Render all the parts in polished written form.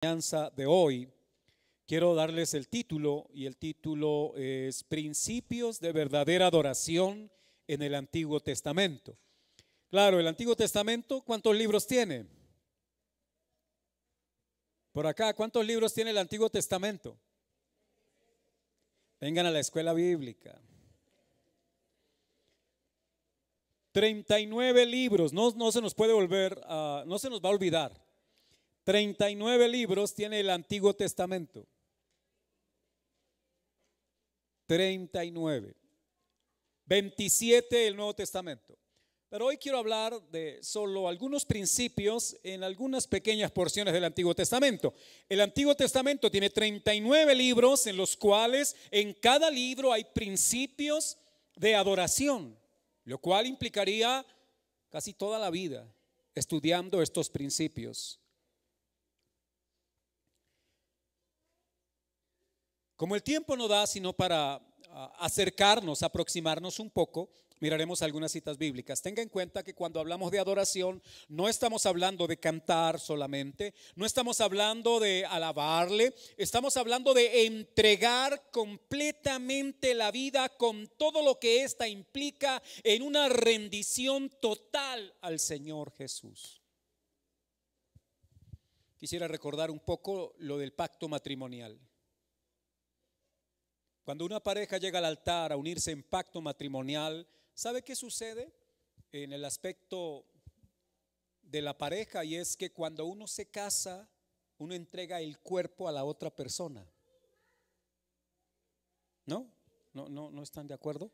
enseñanza de hoy, quiero darles el título, y el título es Principios de verdadera adoración en el Antiguo Testamento. Claro, el Antiguo Testamento, ¿cuántos libros tiene? Por acá, ¿cuántos libros tiene el Antiguo Testamento? Vengan a la escuela bíblica. 39 libros, no se nos puede no se nos va a olvidar. 39 libros tiene el Antiguo Testamento. 39. 27 el Nuevo Testamento. Pero hoy quiero hablar de solo algunos principios en algunas pequeñas porciones del Antiguo Testamento. El Antiguo Testamento tiene 39 libros en los cuales en cada libro hay principios de adoración, lo cual implicaría casi toda la vida estudiando estos principios. Como el tiempo no da sino para acercarnos, aproximarnos un poco, miraremos algunas citas bíblicas. Tenga en cuenta que cuando hablamos de adoración no estamos hablando de cantar solamente, no estamos hablando de alabarle, estamos hablando de entregar completamente la vida con todo lo que ésta implica en una rendición total al Señor Jesús. Quisiera recordar un poco lo del pacto matrimonial. Cuando una pareja llega al altar a unirse en pacto matrimonial, ¿sabe qué sucede en el aspecto de la pareja? Y es que cuando uno se casa, uno entrega el cuerpo a la otra persona. ¿No están de acuerdo?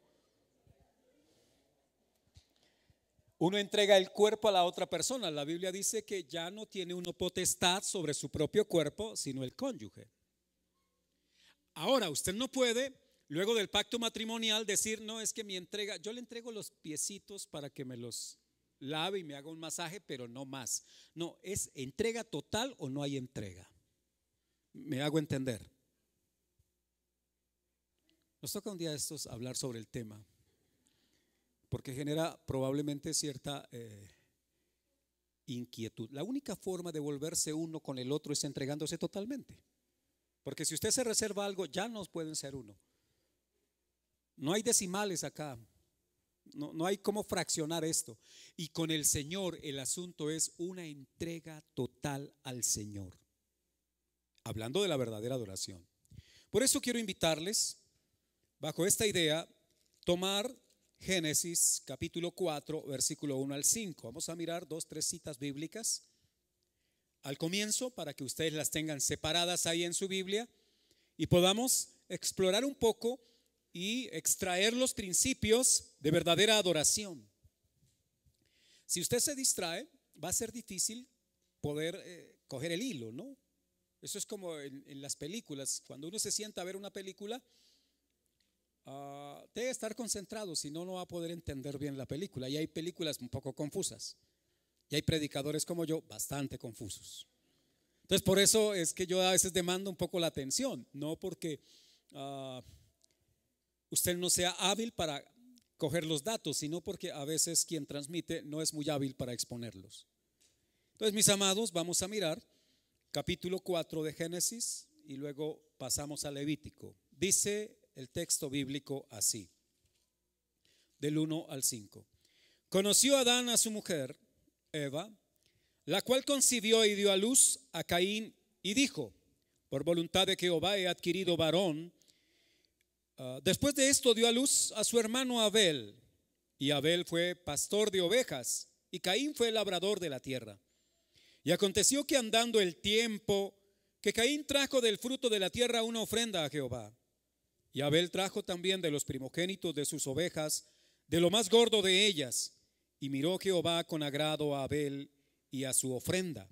Uno entrega el cuerpo a la otra persona. La Biblia dice que ya no tiene uno potestad sobre su propio cuerpo, sino el cónyuge. Ahora, usted no puede, luego del pacto matrimonial, decir, no, es que yo le entrego los piecitos para que me los lave y me haga un masaje, pero no más. No, es entrega total o no hay entrega. ¿Me hago entender? Nos toca un día de estos hablar sobre el tema, porque genera probablemente cierta inquietud. La única forma de volverse uno con el otro es entregándose totalmente. Porque si usted se reserva algo, ya no pueden ser uno. No hay decimales acá. No hay cómo fraccionar esto. Y con el Señor el asunto es una entrega total al Señor. Hablando de la verdadera adoración. Por eso quiero invitarles, bajo esta idea, tomar Génesis capítulo 4, versículo 1 al 5. Vamos a mirar 2-3 citas bíblicas al comienzo para que ustedes las tengan separadas ahí en su Biblia y podamos explorar un poco y extraer los principios de verdadera adoración. Si usted se distrae, va a ser difícil poder coger el hilo, ¿no? Eso es como en las películas. Cuando uno se sienta a ver una película, debe estar concentrado, si no, no va a poder entender bien la película. Y hay películas un poco confusas. Y hay predicadores como yo bastante confusos. Entonces por eso es que yo a veces demando un poco la atención, no porque usted no sea hábil para coger los datos, sino porque a veces quien transmite no es muy hábil para exponerlos. Entonces, mis amados, vamos a mirar capítulo 4 de Génesis y luego pasamos a Levítico. Dice el texto bíblico así, del 1 al 5. Conoció Adán a su mujer Eva, la cual concibió y dio a luz a Caín y dijo, por voluntad de Jehová he adquirido varón. Después de esto dio a luz a su hermano Abel, y Abel fue pastor de ovejas y Caín fue labrador de la tierra. Y aconteció que andando el tiempo, que Caín trajo del fruto de la tierra una ofrenda a Jehová, y Abel trajo también de los primogénitos de sus ovejas, de lo más gordo de ellas. Y miró Jehová con agrado a Abel y a su ofrenda,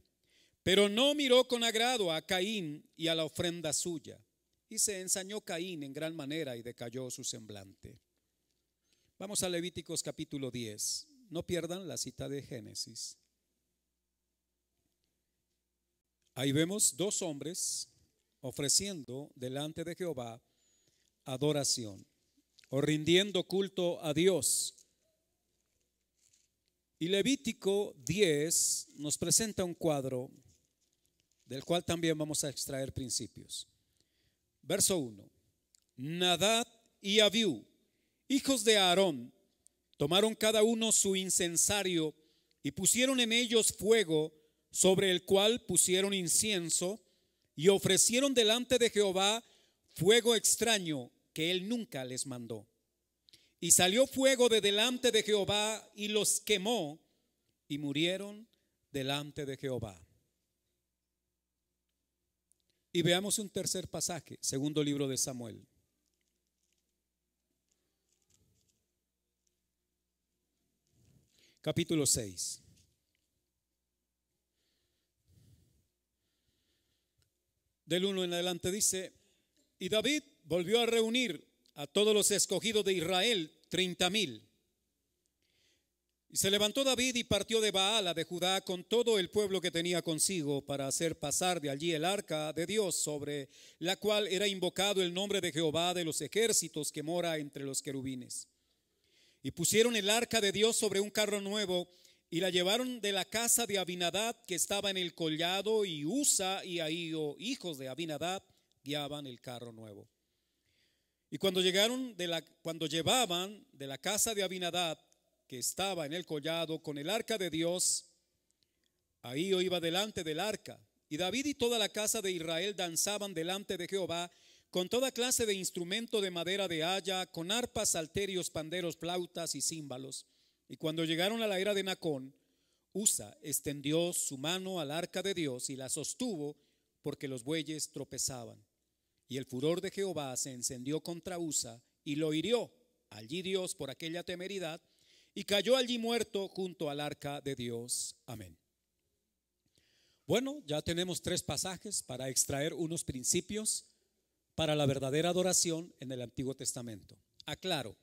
pero no miró con agrado a Caín y a la ofrenda suya. Y se ensañó Caín en gran manera y decayó su semblante. Vamos a Levíticos capítulo 10. No pierdan la cita de Génesis. Ahí vemos dos hombres ofreciendo delante de Jehová adoración o rindiendo culto a Dios. Y Levítico 10 nos presenta un cuadro del cual también vamos a extraer principios. Verso 1. Nadab y Abiú, hijos de Aarón, tomaron cada uno su incensario y pusieron en ellos fuego, sobre el cual pusieron incienso, y ofrecieron delante de Jehová fuego extraño que él nunca les mandó. Y salió fuego de delante de Jehová y los quemó, y murieron delante de Jehová. Y veamos un tercer pasaje, segundo libro de Samuel. Capítulo 6. Del 1 en adelante dice: y David volvió a reunir a todos los escogidos de Israel, 30,000. Y se levantó David y partió de Baala de Judá con todo el pueblo que tenía consigo, para hacer pasar de allí el arca de Dios, sobre la cual era invocado el nombre de Jehová de los ejércitos, que mora entre los querubines. Y pusieron el arca de Dios sobre un carro nuevo, y la llevaron de la casa de Abinadab, que estaba en el collado, y Usa y Ahío, hijos de Abinadab, guiaban el carro nuevo. Y cuando llevaban de la casa de Abinadab, que estaba en el collado, con el arca de Dios, Ahío iba delante del arca. Y David y toda la casa de Israel danzaban delante de Jehová con toda clase de instrumento de madera de haya, con arpas, salterios, panderos, flautas y címbalos. Y cuando llegaron a la era de Nacón, Usa extendió su mano al arca de Dios y la sostuvo, porque los bueyes tropezaban. Y el furor de Jehová se encendió contra Usa y lo hirió allí Dios por aquella temeridad, y cayó allí muerto junto al arca de Dios. Amén. Bueno, ya tenemos 3 pasajes para extraer unos principios para la verdadera adoración en el Antiguo Testamento. Aclaro,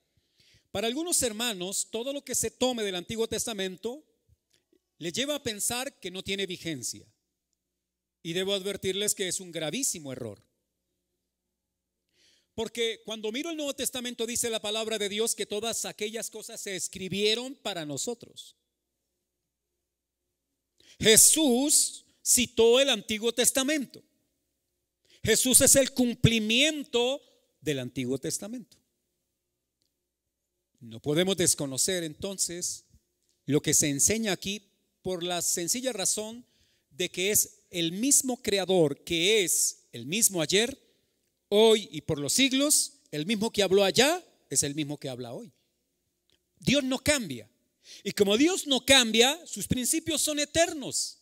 para algunos hermanos, todo lo que se tome del Antiguo Testamento les lleva a pensar que no tiene vigencia. Y debo advertirles que es un gravísimo error. Porque cuando miro el Nuevo Testamento, dice la palabra de Dios que todas aquellas cosas se escribieron para nosotros. Jesús citó el Antiguo Testamento. Jesús es el cumplimiento del Antiguo Testamento. No podemos desconocer entonces lo que se enseña aquí, por la sencilla razón de que es el mismo creador, que es el mismo ayer, hoy y por los siglos. El mismo que habló allá es el mismo que habla hoy. Dios no cambia. Y como Dios no cambia, sus principios son eternos.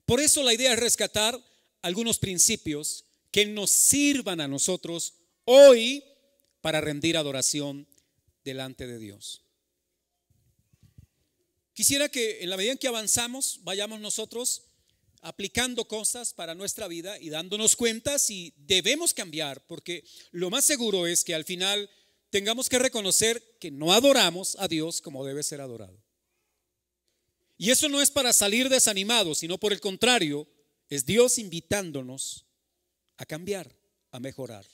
Por eso la idea es rescatar algunos principios que nos sirvan a nosotros hoy para rendir adoración delante de Dios. Quisiera que en la medida en que avanzamos, vayamos nosotros aplicando cosas para nuestra vida y dándonos cuenta si debemos cambiar, porque lo más seguro es que al final tengamos que reconocer que no adoramos a Dios como debe ser adorado. Y eso no es para salir desanimados, sino por el contrario, es Dios invitándonos a cambiar, a mejorar.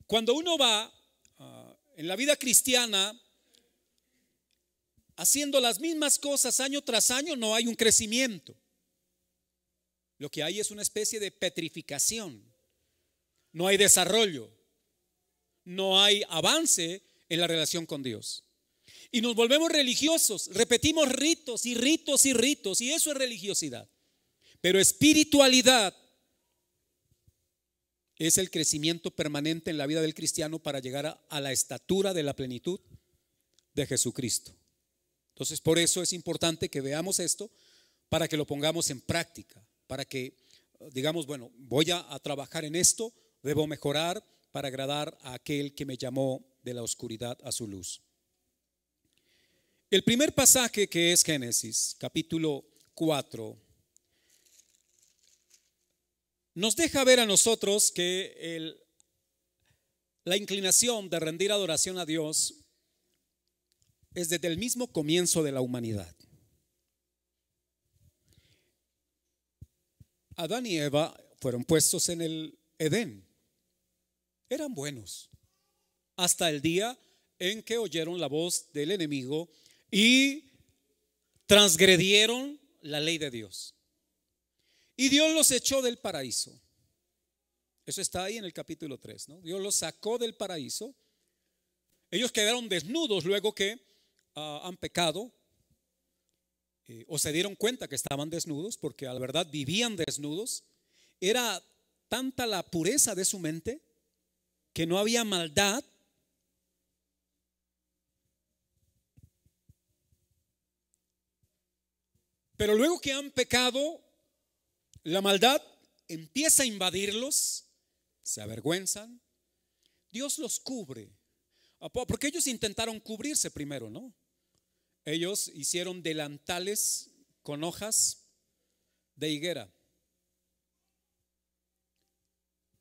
Cuando uno va en la vida cristiana haciendo las mismas cosas año tras año, no hay un crecimiento. Lo que hay es una especie de petrificación. No hay desarrollo, no hay avance en la relación con Dios. Y nos volvemos religiosos, repetimos ritos y ritos y ritos, y eso es religiosidad. Pero espiritualidad es el crecimiento permanente en la vida del cristiano para llegar a la estatura de la plenitud de Jesucristo. Entonces, por eso es importante que veamos esto, para que lo pongamos en práctica, para que digamos, bueno, voy a trabajar en esto, debo mejorar para agradar a aquel que me llamó de la oscuridad a su luz. El primer pasaje, que es Génesis, capítulo 4, nos deja ver a nosotros que la inclinación de rendir adoración a Dios es desde el mismo comienzo de la humanidad. Adán y Eva fueron puestos en el Edén. Eran buenos hasta el día en que oyeron la voz del enemigo y transgredieron la ley de Dios. y Dios los echó del paraíso. Eso está ahí en el capítulo 3, ¿no? Dios los sacó del paraíso. Ellos quedaron desnudos luego que han pecado, o se dieron cuenta que estaban desnudos, porque a la verdad vivían desnudos. Era tanta la pureza de su mente que no había maldad. Pero luego que han pecado, la maldad empieza a invadirlos, se avergüenzan, Dios los cubre, porque ellos intentaron cubrirse primero, ¿no? Ellos hicieron delantales con hojas de higuera.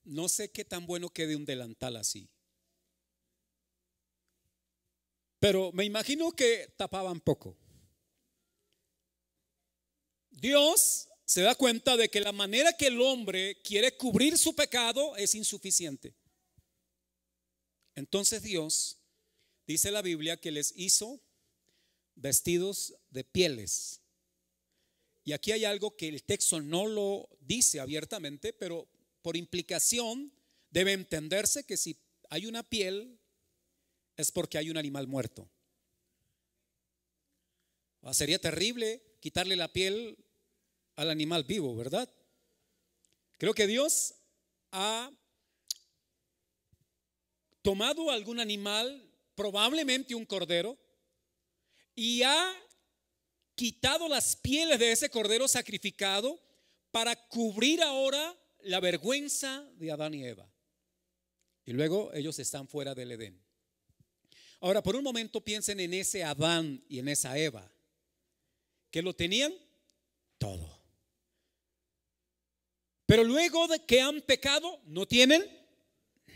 No sé qué tan bueno quede un delantal así, pero me imagino que tapaban poco. Dios se da cuenta de que la manera que el hombre quiere cubrir su pecado es insuficiente. Entonces Dios, dice la Biblia, que les hizo vestidos de pieles. Y aquí hay algo que el texto no lo dice abiertamente, pero por implicación debe entenderse que si hay una piel es porque hay un animal muerto. Sería terrible quitarle la piel al animal vivo, ¿verdad? Creo que Dios ha tomado algún animal, probablemente un cordero, y ha quitado las pieles de ese cordero sacrificado para cubrir ahora la vergüenza de Adán y Eva. Y luego ellos están fuera del Edén. Ahora, por un momento piensen en ese Adán y en esa Eva, que lo tenían todo. Pero luego de que han pecado, no tienen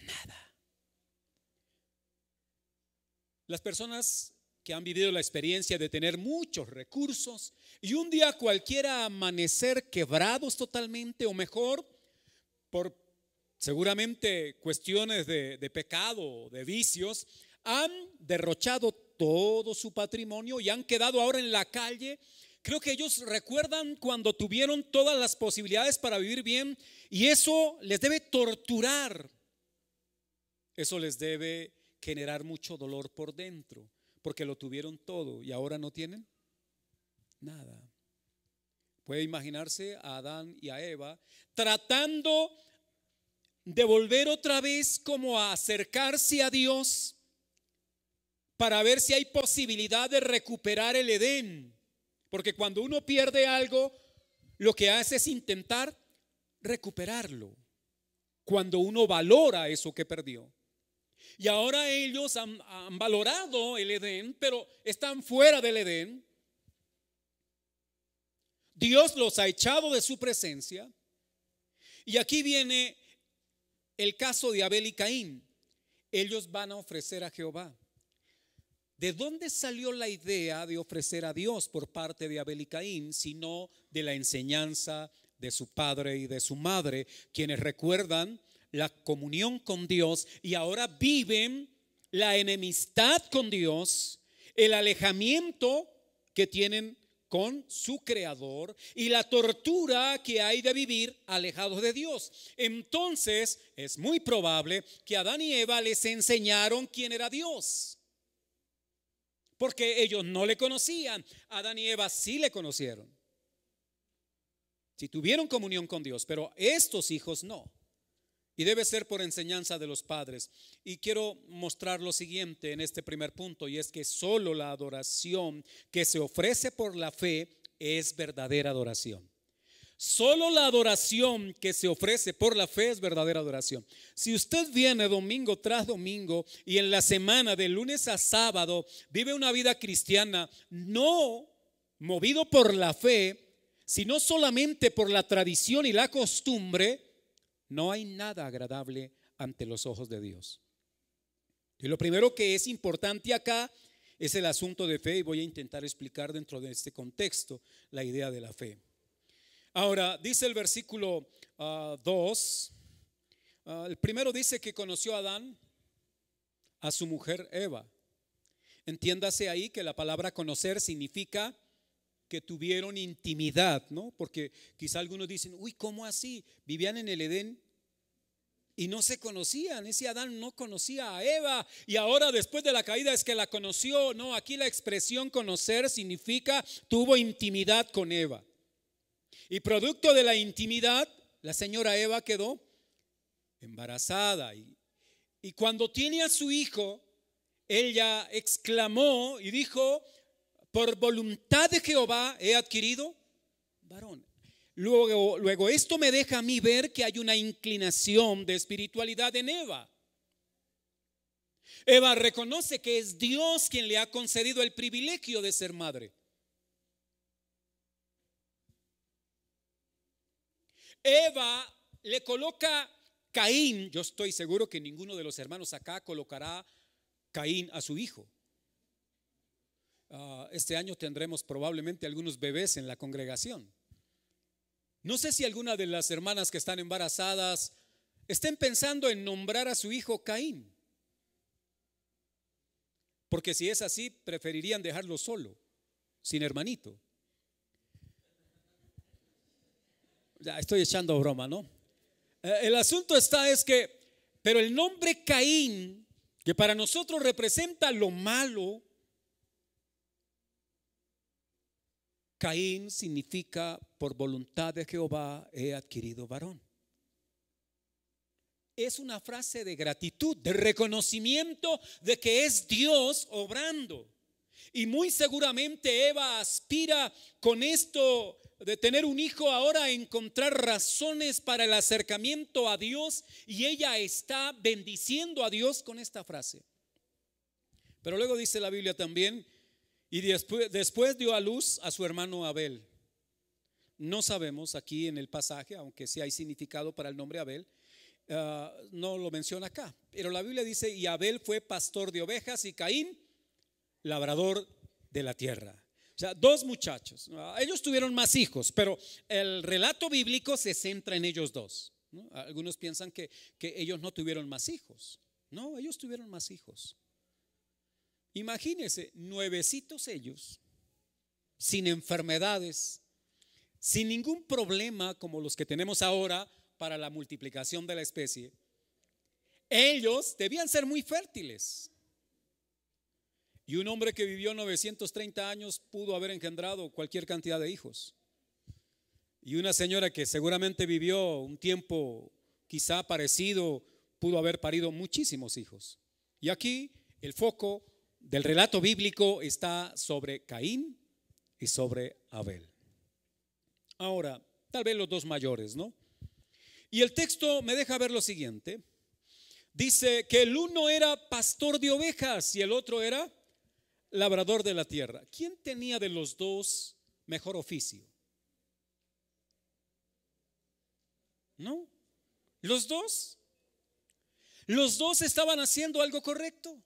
nada. Las personas que han vivido la experiencia de tener muchos recursos y un día cualquiera amanecer quebrados totalmente, o mejor, por seguramente cuestiones de pecado, de vicios, han derrochado todo su patrimonio y han quedado ahora en la calle. Creo que ellos recuerdan cuando tuvieron todas las posibilidades para vivir bien, y eso les debe torturar. Eso les debe generar mucho dolor por dentro, porque lo tuvieron todo y ahora no tienen nada. Puede imaginarse a Adán y a Eva tratando de volver otra vez como a acercarse a Dios para ver si hay posibilidad de recuperar el Edén. Porque cuando uno pierde algo, lo que hace es intentar recuperarlo. Cuando uno valora eso que perdió. Y ahora ellos han valorado el Edén, pero están fuera del Edén. Dios los ha echado de su presencia. Y aquí viene el caso de Abel y Caín. Ellos van a ofrecer a Jehová. ¿De dónde salió la idea de ofrecer a Dios por parte de Abel y Caín, sino de la enseñanza de su padre y de su madre, quienes recuerdan la comunión con Dios y ahora viven la enemistad con Dios, el alejamiento que tienen con su creador y la tortura que hay de vivir alejados de Dios? Entonces es muy probable que Adán y Eva les enseñaron quién era Dios, porque ellos no le conocían. Adán y Eva sí le conocieron, sí tuvieron comunión con Dios, pero estos hijos no. Y debe ser por enseñanza de los padres. Y quiero mostrar lo siguiente en este primer punto, y es que solo la adoración que se ofrece por la fe es verdadera adoración. Solo la adoración que se ofrece por la fe es verdadera adoración. Si usted viene domingo tras domingo y en la semana de lunes a sábado vive una vida cristiana no movido por la fe, sino solamente por la tradición y la costumbre, no hay nada agradable ante los ojos de Dios. Y lo primero que es importante acá es el asunto de fe, y voy a intentar explicar dentro de este contexto la idea de la fe. Ahora, dice el versículo 2, el primero dice que conoció a Adán a su mujer Eva. Entiéndase ahí que la palabra conocer significa que tuvieron intimidad, ¿no? Porque quizá algunos dicen, uy, ¿cómo así? Vivían en el Edén y no se conocían. Ese Adán no conocía a Eva y ahora después de la caída es que la conoció. No, aquí la expresión conocer significa tuvo intimidad con Eva. Y producto de la intimidad, la señora Eva quedó embarazada. Y cuando tiene a su hijo, ella exclamó y dijo, por voluntad de Jehová he adquirido varón. Luego esto me deja a mí ver que hay una inclinación de espiritualidad en Eva. Eva reconoce que es Dios quien le ha concedido el privilegio de ser madre. Eva le coloca Caín. Yo estoy seguro que ninguno de los hermanos acá colocará Caín a su hijo. Este año tendremos probablemente algunos bebés en la congregación. No sé si alguna de las hermanas que están embarazadas estén pensando en nombrar a su hijo Caín, porque si es así, preferirían dejarlo solo, sin hermanito. Ya estoy echando broma, ¿no? El asunto es que, pero el nombre Caín, que para nosotros representa lo malo, Caín significa por voluntad de Jehová he adquirido varón. Es una frase de gratitud, de reconocimiento de que es Dios obrando. Y muy seguramente Eva aspira con esto de tener un hijo ahora a encontrar razones para el acercamiento a Dios, y ella está bendiciendo a Dios con esta frase. Pero luego dice la Biblia también, y después dio a luz a su hermano Abel. No sabemos aquí en el pasaje, aunque sí hay significado para el nombre Abel, no lo menciona acá, pero la Biblia dice, y Abel fue pastor de ovejas y Caín labrador de la tierra. O sea, dos muchachos. Ellos tuvieron más hijos, pero el relato bíblico se centra en ellos dos, ¿no? Algunos piensan que ellos no tuvieron más hijos. No, ellos tuvieron más hijos. Imagínense, nuevecitos ellos, sin enfermedades, sin ningún problema como los que tenemos ahora para la multiplicación de la especie. Ellos debían ser muy fértiles. Y un hombre que vivió 930 años pudo haber engendrado cualquier cantidad de hijos. Y una señora que seguramente vivió un tiempo quizá parecido pudo haber parido muchísimos hijos. Y aquí el foco del relato bíblico está sobre Caín y sobre Abel. Ahora, tal vez los dos mayores, ¿no? Y el texto me deja ver lo siguiente. Dice que el uno era pastor de ovejas y el otro era labrador de la tierra. ¿Quién tenía de los dos mejor oficio? ¿No? Los dos estaban haciendo algo correcto.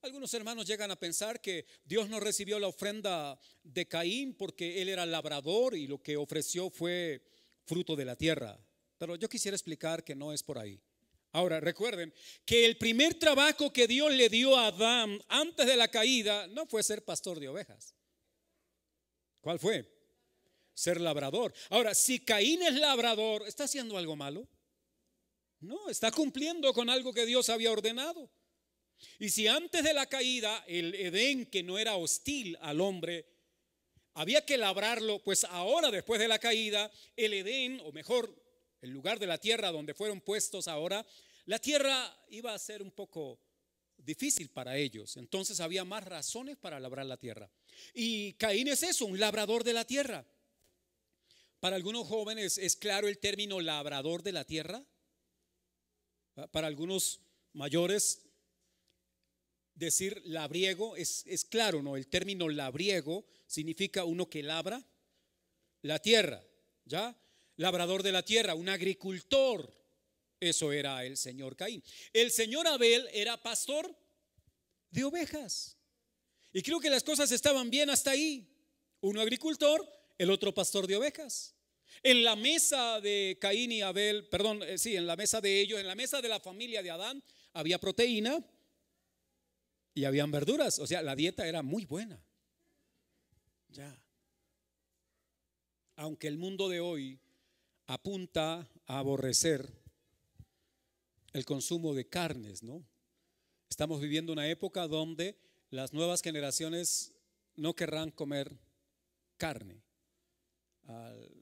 Algunos hermanos llegan a pensar que Dios no recibió la ofrenda de Caín porque él era labrador y lo que ofreció fue fruto de la tierra. Pero yo quisiera explicar que no es por ahí. Ahora, recuerden que el primer trabajo que Dios le dio a Adán antes de la caída no fue ser pastor de ovejas. ¿Cuál fue? Ser labrador. Ahora, si Caín es labrador, ¿está haciendo algo malo? No, está cumpliendo con algo que Dios había ordenado. Y si antes de la caída el Edén, que no era hostil al hombre, había que labrarlo, pues ahora después de la caída el Edén, o mejor el lugar de la tierra donde fueron puestos ahora, la tierra iba a ser un poco difícil para ellos. Entonces había más razones para labrar la tierra. Y Caín es eso, un labrador de la tierra. Para algunos jóvenes es claro el término labrador de la tierra. Para algunos mayores decir labriego es claro, ¿no? El término labriego significa uno que labra la tierra, ¿ya? Labrador de la tierra, un agricultor. Eso era el señor Caín. El señor Abel era pastor de ovejas. Y creo que las cosas estaban bien hasta ahí. Uno agricultor, el otro pastor de ovejas. En la mesa de Caín y Abel, en la mesa de ellos, en la mesa de la familia de Adán, había proteína y habían verduras. O sea, la dieta era muy buena. Ya. Aunque el mundo de hoy apunta a aborrecer el consumo de carnes, ¿no? Estamos viviendo una época donde las nuevas generaciones no querrán comer carne.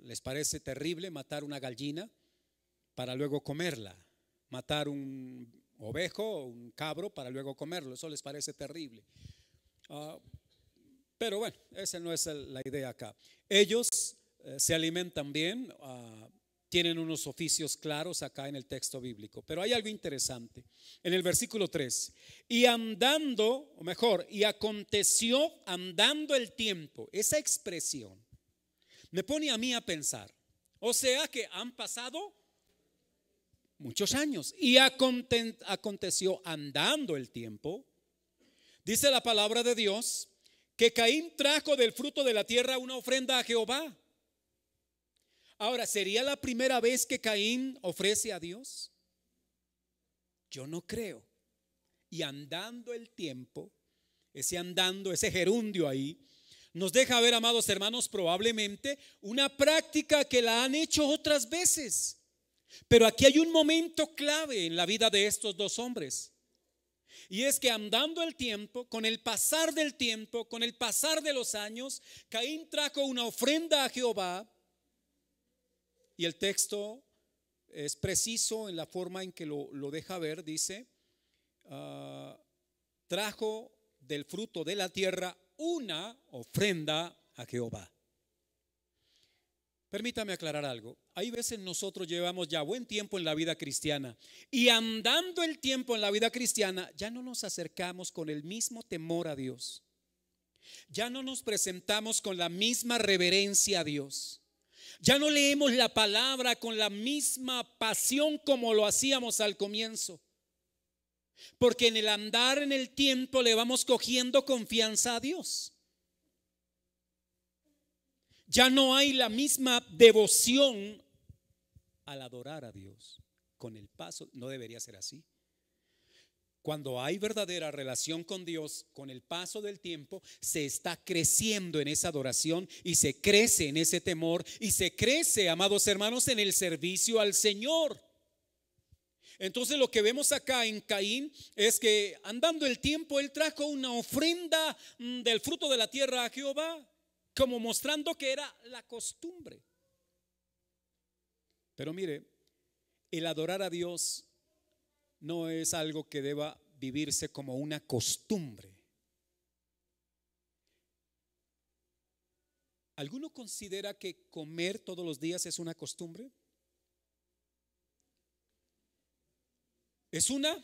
Les parece terrible matar una gallina para luego comerla, matar un ovejo o un cabro para luego comerlo, eso les parece terrible. Pero bueno, esa no es la idea acá. Ellos se alimentan bien, tienen unos oficios claros acá en el texto bíblico. Pero hay algo interesante en el versículo 3. Y andando, o mejor, y aconteció andando el tiempo. Esa expresión me pone a mí a pensar. O sea que han pasado muchos años y aconteció andando el tiempo. Dice la palabra de Dios que Caín trajo del fruto de la tierra una ofrenda a Jehová. Ahora, ¿sería la primera vez que Caín ofrece a Dios? Yo no creo. Y andando el tiempo, ese gerundio ahí, nos deja ver, amados hermanos, probablemente una práctica que la han hecho otras veces. Pero aquí hay un momento clave en la vida de estos dos hombres. Y es que andando el tiempo, con el pasar del tiempo, con el pasar de los años, Caín trajo una ofrenda a Jehová. Y el texto es preciso en la forma en que lo deja ver. Dice, trajo del fruto de la tierra una ofrenda a Jehová. Permítame aclarar algo. Hay veces nosotros llevamos ya buen tiempo en la vida cristiana y andando el tiempo en la vida cristiana ya no nos acercamos con el mismo temor a Dios. Ya no nos presentamos con la misma reverencia a Dios. Ya no leemos la palabra con la misma pasión como lo hacíamos al comienzo. Porque en el andar en el tiempo le vamos cogiendo confianza a Dios. Ya no hay la misma devoción al adorar a Dios. Con el paso, no debería ser así. Cuando hay verdadera relación con Dios, con el paso del tiempo, se está creciendo en esa adoración y se crece en ese temor y se crece, amados hermanos, en el servicio al Señor. Entonces lo que vemos acá en Caín es que andando el tiempo él trajo una ofrenda del fruto de la tierra a Jehová, como mostrando que era la costumbre. Pero mire, el adorar a Dios no es algo que deba vivirse como una costumbre. ¿Alguno considera que comer todos los días es una costumbre? Es una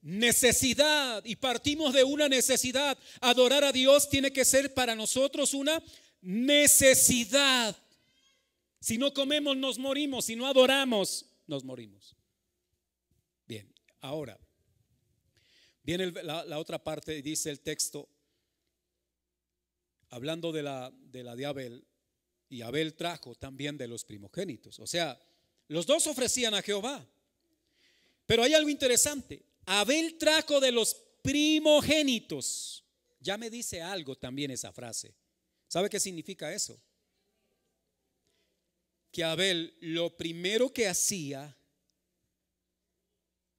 necesidad y partimos de una necesidad. Adorar a Dios tiene que ser para nosotros una necesidad. Si no comemos nos morimos, si no adoramos nos morimos. Bien, ahora viene la otra parte y dice el texto, hablando de la de Abel, y Abel trajo también de los primogénitos. O sea, los dos ofrecían a Jehová. Pero hay algo interesante. Abel trajo de los primogénitos. Ya me dice algo también esa frase. ¿Sabe qué significa eso? Que Abel lo primero que hacía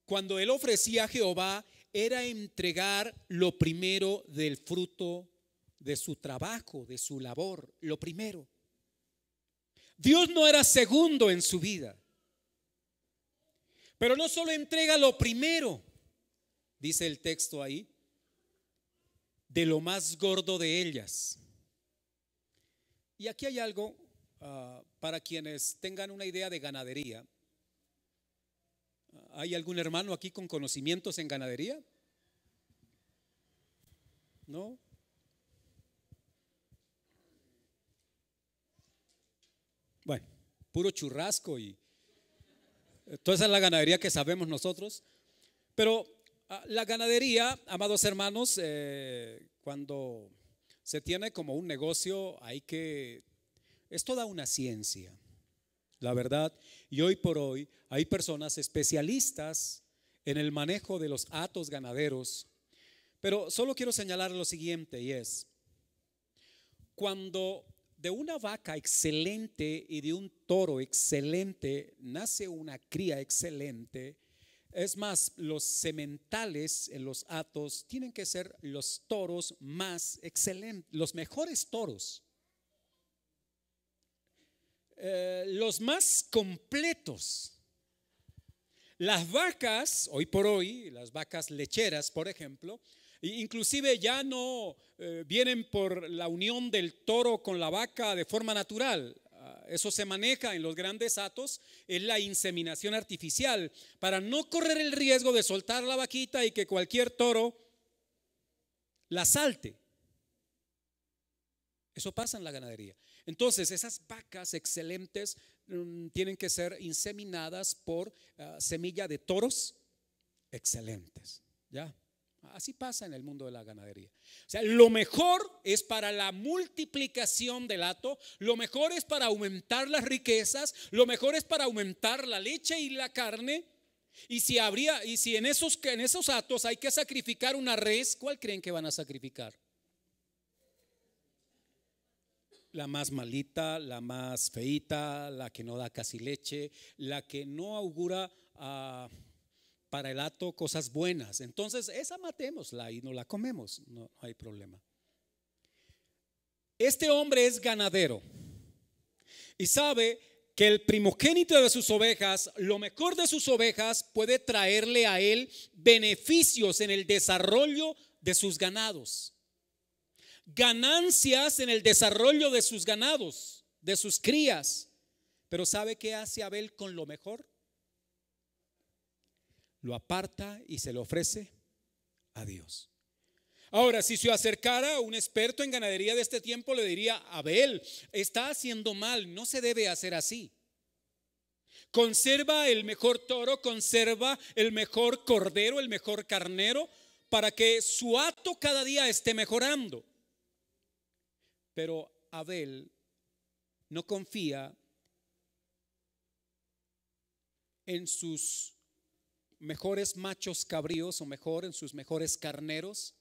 cuando él ofrecía a Jehová era entregar lo primero del fruto de su trabajo, de su labor, lo primero. Dios no era segundo en su vida. Pero no solo entrega lo primero, dice el texto ahí, de lo más gordo de ellas. Y aquí hay algo para quienes tengan una idea de ganadería. ¿Hay algún hermano aquí con conocimientos en ganadería? ¿No? Bueno, puro churrasco y toda esa es la ganadería que sabemos nosotros. Pero la ganadería, amados hermanos, cuando se tiene como un negocio, es toda una ciencia, la verdad. Y hoy por hoy hay personas especialistas en el manejo de los hatos ganaderos. Pero solo quiero señalar lo siguiente, y es: cuando de una vaca excelente y de un toro excelente nace una cría excelente, es más, los sementales en los hatos tienen que ser los toros más excelentes, los mejores toros, los más completos. Las vacas, hoy por hoy, las vacas lecheras, por ejemplo, inclusive ya no vienen por la unión del toro con la vaca de forma natural. Eso se maneja en los grandes hatos, es la inseminación artificial, para no correr el riesgo de soltar la vaquita y que cualquier toro la salte. Eso pasa en la ganadería. Entonces, esas vacas excelentes tienen que ser inseminadas por semilla de toros excelentes. ¿Ya? Así pasa en el mundo de la ganadería. O sea, lo mejor es para la multiplicación del hato, lo mejor es para aumentar las riquezas, lo mejor es para aumentar la leche y la carne. Y si en esos hatos hay que sacrificar una res, ¿cuál creen que van a sacrificar? La más malita, la más feita, la que no da casi leche, la que no augura para el hato cosas buenas. Entonces esa matémosla y no la comemos, no hay problema. Este hombre es ganadero y sabe que el primogénito de sus ovejas, lo mejor de sus ovejas, puede traerle a él beneficios en el desarrollo de sus ganados, ganancias en el desarrollo de sus ganados, de sus crías. Pero ¿sabe qué hace Abel con lo mejor? Lo aparta y se lo ofrece a Dios. Ahora, si se acercara un experto en ganadería de este tiempo, le diría: Abel, está haciendo mal, no se debe hacer así. Conserva el mejor toro, conserva el mejor cordero, el mejor carnero, para que su hato cada día esté mejorando. Pero Abel no confía en sus mejores machos cabríos, o mejor, en sus mejores carneros.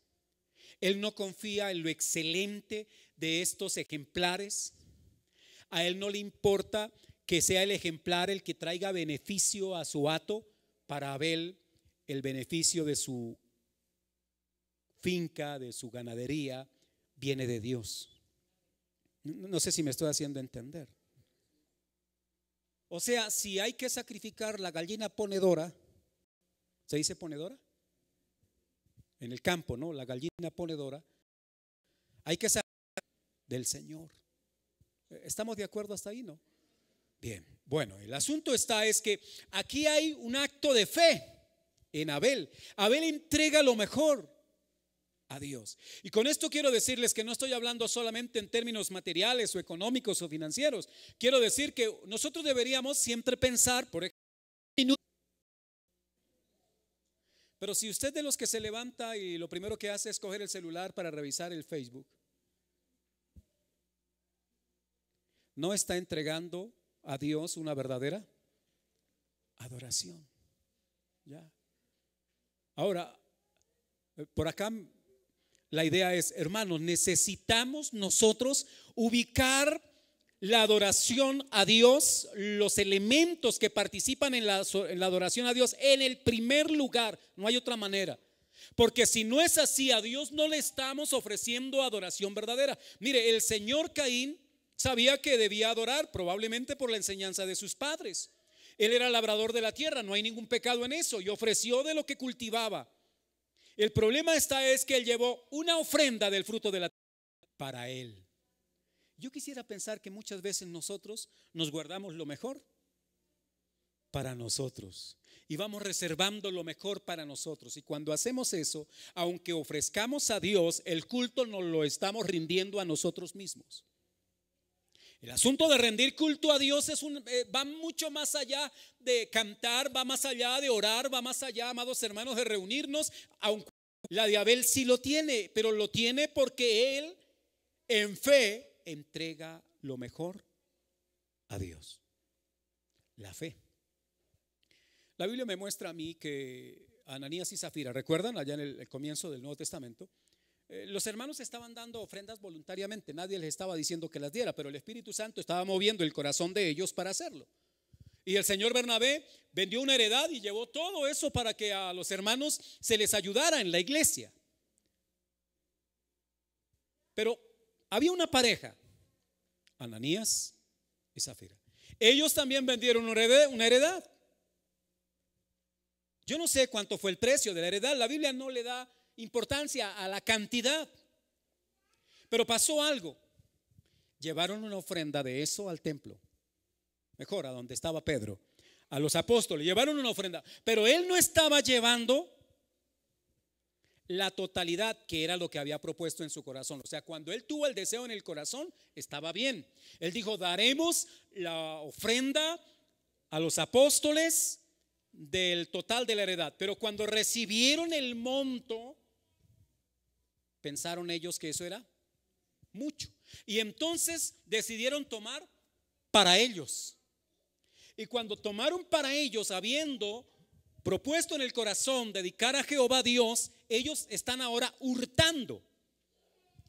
Él no confía en lo excelente de estos ejemplares. A él no le importa que sea el ejemplar el que traiga beneficio a su hato. Para Abel, el beneficio de su finca, de su ganadería, viene de Dios. No sé si me estoy haciendo entender. O sea, si hay que sacrificar la gallina ponedora, ¿se dice ponedora? En el campo, ¿no? La gallina ponedora, hay que sacrificar del Señor. ¿Estamos de acuerdo hasta ahí, no? Bien, bueno, el asunto es que aquí hay un acto de fe en Abel. Abel entrega lo mejor a Dios. Y con esto quiero decirles que no estoy hablando solamente en términos materiales o económicos o financieros. Quiero decir que nosotros deberíamos siempre pensar, por ejemplo, pero si usted de los que se levanta y lo primero que hace es coger el celular para revisar el Facebook, no está entregando a Dios una verdadera adoración. Ya. Ahora, por acá la idea es, hermanos, necesitamos nosotros ubicar la adoración a Dios, los elementos que participan en la adoración a Dios en el primer lugar. No hay otra manera. Porque si no es así, a Dios no le estamos ofreciendo adoración verdadera. Mire, el señor Caín sabía que debía adorar, probablemente por la enseñanza de sus padres. Él era labrador de la tierra, no hay ningún pecado en eso, y ofreció de lo que cultivaba. El problema es que él llevó una ofrenda del fruto de la tierra para él. Yo quisiera pensar que muchas veces nosotros nos guardamos lo mejor para nosotros y vamos reservando lo mejor para nosotros. Y cuando hacemos eso, aunque ofrezcamos a Dios, el culto nos lo estamos rindiendo a nosotros mismos. El asunto de rendir culto a Dios va mucho más allá de cantar, va más allá de orar, va más allá, amados hermanos, de reunirnos. Aunque la de Abel sí lo tiene, pero lo tiene porque él en fe entrega lo mejor a Dios. La fe. La Biblia me muestra a mí que Ananías y Zafira, ¿recuerdan allá en el comienzo del Nuevo Testamento? Los hermanos estaban dando ofrendas voluntariamente, nadie les estaba diciendo que las diera, pero el Espíritu Santo estaba moviendo el corazón de ellos para hacerlo. Y el señor Bernabé vendió una heredad y llevó todo eso para que a los hermanos se les ayudara en la iglesia. Pero había una pareja, Ananías y Zafira. Ellos también vendieron una heredad. Yo no sé cuánto fue el precio de la heredad, la Biblia no le da importancia a la cantidad. Pero pasó algo. Llevaron una ofrenda de eso al templo. Mejor, a donde estaba Pedro. A los apóstoles llevaron una ofrenda. Pero él no estaba llevando la totalidad, que era lo que había propuesto en su corazón. O sea, cuando él tuvo el deseo en el corazón, estaba bien. Él dijo: daremos la ofrenda a los apóstoles del total de la heredad. Pero cuando recibieron el monto, pensaron ellos que eso era mucho. Y entonces decidieron tomar para ellos. Y cuando tomaron para ellos, habiendo propuesto en el corazón dedicar a Jehová Dios, ellos están ahora hurtando.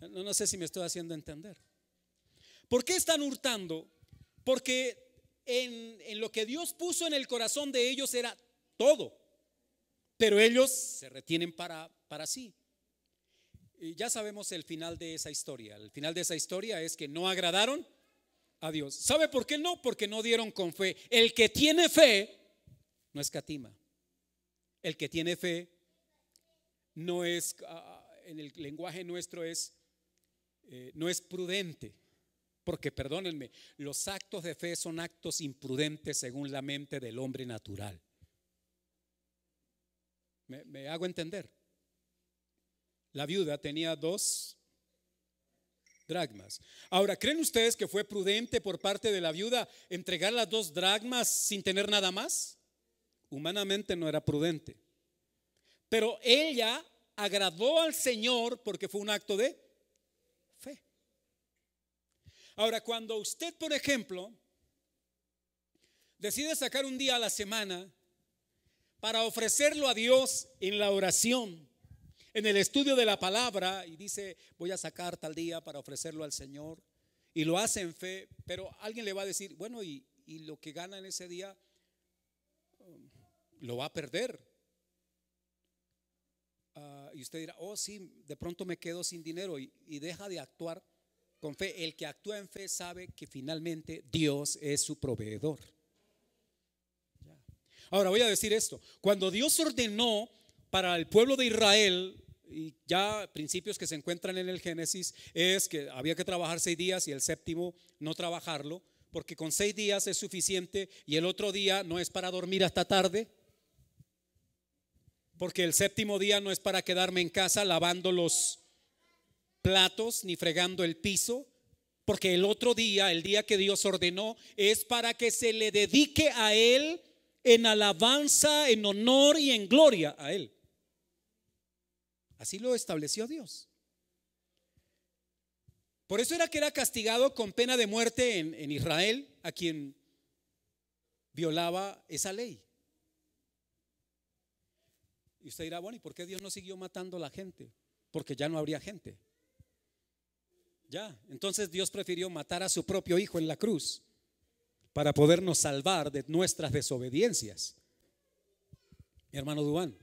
No sé si me estoy haciendo entender. ¿Por qué están hurtando? Porque en lo que Dios puso en el corazón de ellos era todo, pero ellos se retienen para sí. Y ya sabemos el final de esa historia. El final de esa historia es que no agradaron a Dios. ¿Sabe por qué no? Porque no dieron con fe. El que tiene fe no escatima. El que tiene fe no es, en el lenguaje nuestro no es prudente. Porque perdónenme, los actos de fe son actos imprudentes según la mente del hombre natural. ¿Me hago entender? La viuda tenía 2 dracmas. Ahora, ¿creen ustedes que fue prudente por parte de la viuda entregar las 2 dracmas sin tener nada más? Humanamente no era prudente. Pero ella agradó al Señor porque fue un acto de fe. Ahora, cuando usted, por ejemplo, decide sacar un día a la semana para ofrecerlo a Dios en la oración, en el estudio de la palabra, y dice: voy a sacar tal día para ofrecerlo al Señor, y lo hace en fe, pero alguien le va a decir: bueno, y lo que gana en ese día lo va a perder. Y usted dirá: oh sí, de pronto me quedo sin dinero, y deja de actuar con fe. El que actúa en fe sabe que finalmente Dios es su proveedor. Ahora voy a decir esto: cuando Dios ordenó para el pueblo de Israel, y ya principios que se encuentran en el Génesis, es que había que trabajar 6 días y el séptimo no trabajarlo, porque con 6 días es suficiente y el otro día no es para dormir hasta tarde, porque el séptimo día no es para quedarme en casa lavando los platos ni fregando el piso, porque el otro día, el día que Dios ordenó, es para que se le dedique a Él en alabanza, en honor y en gloria a Él. Así lo estableció Dios. Por eso era que era castigado con pena de muerte en Israel a quien violaba esa ley. Y usted dirá: bueno, ¿y por qué Dios no siguió matando a la gente? Porque ya no habría gente. Ya, entonces Dios prefirió matar a su propio hijo en la cruz para podernos salvar de nuestras desobediencias. Mi hermano Duván.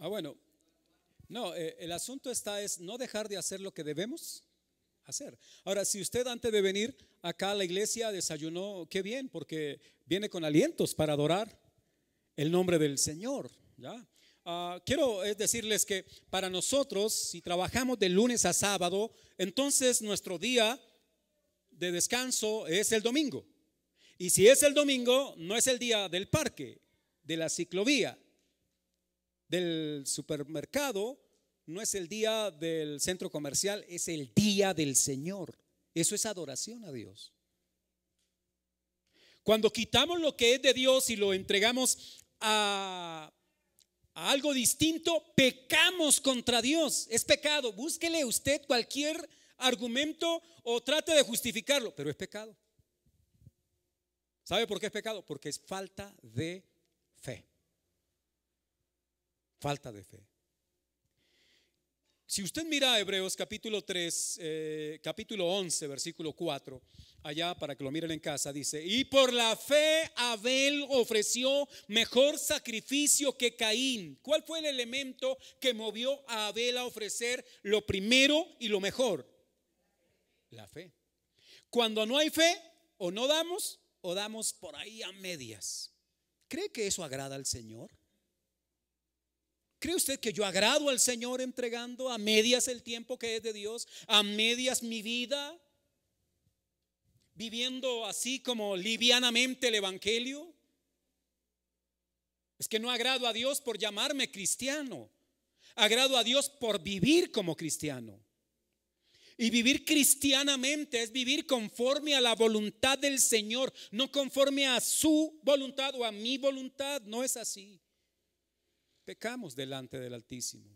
Bueno, no, el asunto es no dejar de hacer lo que debemos hacer. Ahora, si usted antes de venir acá a la iglesia desayunó, qué bien, porque viene con alientos para adorar el nombre del Señor, ¿ya? Quiero decirles que para nosotros, si trabajamos de lunes a sábado, entonces nuestro día de descanso es el domingo. Y si es el domingo, no es el día del parque, de la ciclovía, del supermercado, no es el día del centro comercial, es el día del Señor. Eso es adoración a Dios. Cuando quitamos lo que es de Dios y lo entregamos a a algo distinto, pecamos contra Dios. Es pecado. Búsquele usted cualquier argumento o trate de justificarlo, pero es pecado. ¿Sabe por qué es pecado? Porque es falta de fe. Falta de fe. Si usted mira Hebreos capítulo 3, capítulo 11, versículo 4, allá para que lo miren en casa, dice: y por la fe Abel ofreció mejor sacrificio que Caín. ¿Cuál fue el elemento que movió a Abel a ofrecer lo primero y lo mejor? La fe. Cuando no hay fe, o no damos, o damos por ahí a medias. ¿Cree que eso agrada al Señor? ¿Cree usted que yo agrado al Señor entregando a medias el tiempo que es de Dios, a medias mi vida, viviendo así como livianamente el evangelio? Es que no agrado a Dios por llamarme cristiano, agrado a Dios por vivir como cristiano. Y vivir cristianamente es vivir conforme a la voluntad del Señor, no conforme a su voluntad o a mi voluntad. No es así. Pecamos delante del Altísimo.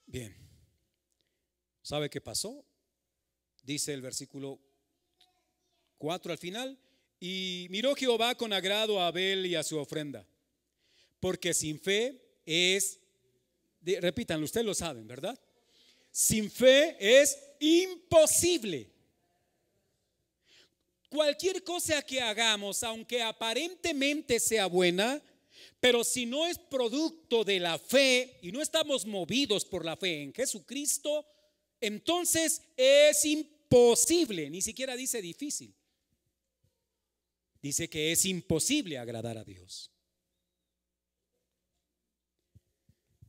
Bien, ¿sabe qué pasó? Dice el versículo 4 al final: y miró Jehová con agrado a Abel y a su ofrenda, porque sin fe es, repítanlo, ustedes lo saben, ¿verdad? Sin fe es imposible. Cualquier cosa que hagamos, aunque aparentemente sea buena, pero si no es producto de la fe y no estamos movidos por la fe en Jesucristo, entonces es imposible. Ni siquiera dice difícil. Dice que es imposible agradar a Dios.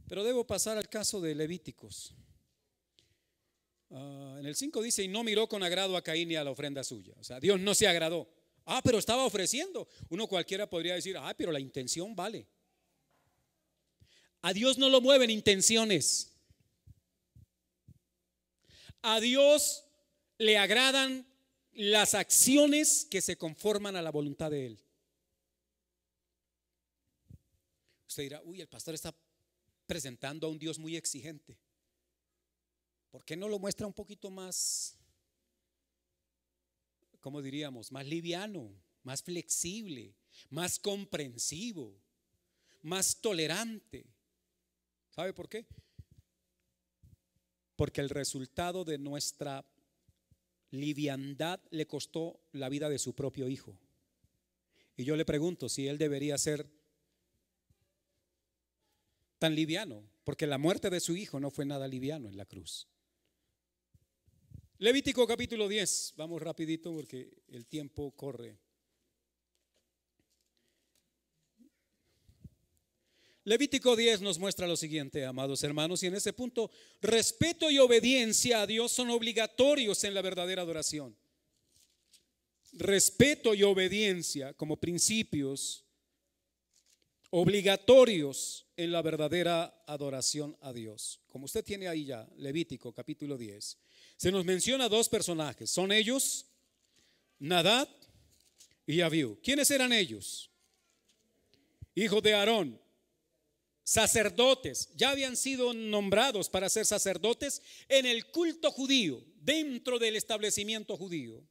Pero debo pasar al caso de Levíticos. En el 5 dice: y no miró con agrado a Caín ni a la ofrenda suya. O sea, Dios no se agradó. Pero estaba ofreciendo. Uno cualquiera podría decir: pero la intención vale. A Dios no lo mueven intenciones. A Dios le agradan las acciones que se conforman a la voluntad de Él. Usted dirá: el pastor está presentando a un Dios muy exigente. ¿Por qué no lo muestra un poquito más, cómo diríamos, más liviano, más flexible, más comprensivo, más tolerante? ¿Sabe por qué? Porque el resultado de nuestra liviandad le costó la vida de su propio hijo. Y yo le pregunto si él debería ser tan liviano, porque la muerte de su hijo no fue nada liviano en la cruz. Levítico capítulo 10, vamos rapidito porque el tiempo corre. Levítico 10 nos muestra lo siguiente, amados hermanos, y en ese punto respeto y obediencia a Dios son obligatorios en la verdadera adoración. Respeto y obediencia como principios obligatorios en la verdadera adoración a Dios. Como usted tiene ahí ya, Levítico capítulo 10, se nos menciona dos personajes. Son ellos, Nadab y Abiú. ¿Quiénes eran ellos? Hijos de Aarón, sacerdotes. Ya habían sido nombrados para ser sacerdotes en el culto judío, dentro del establecimiento judío.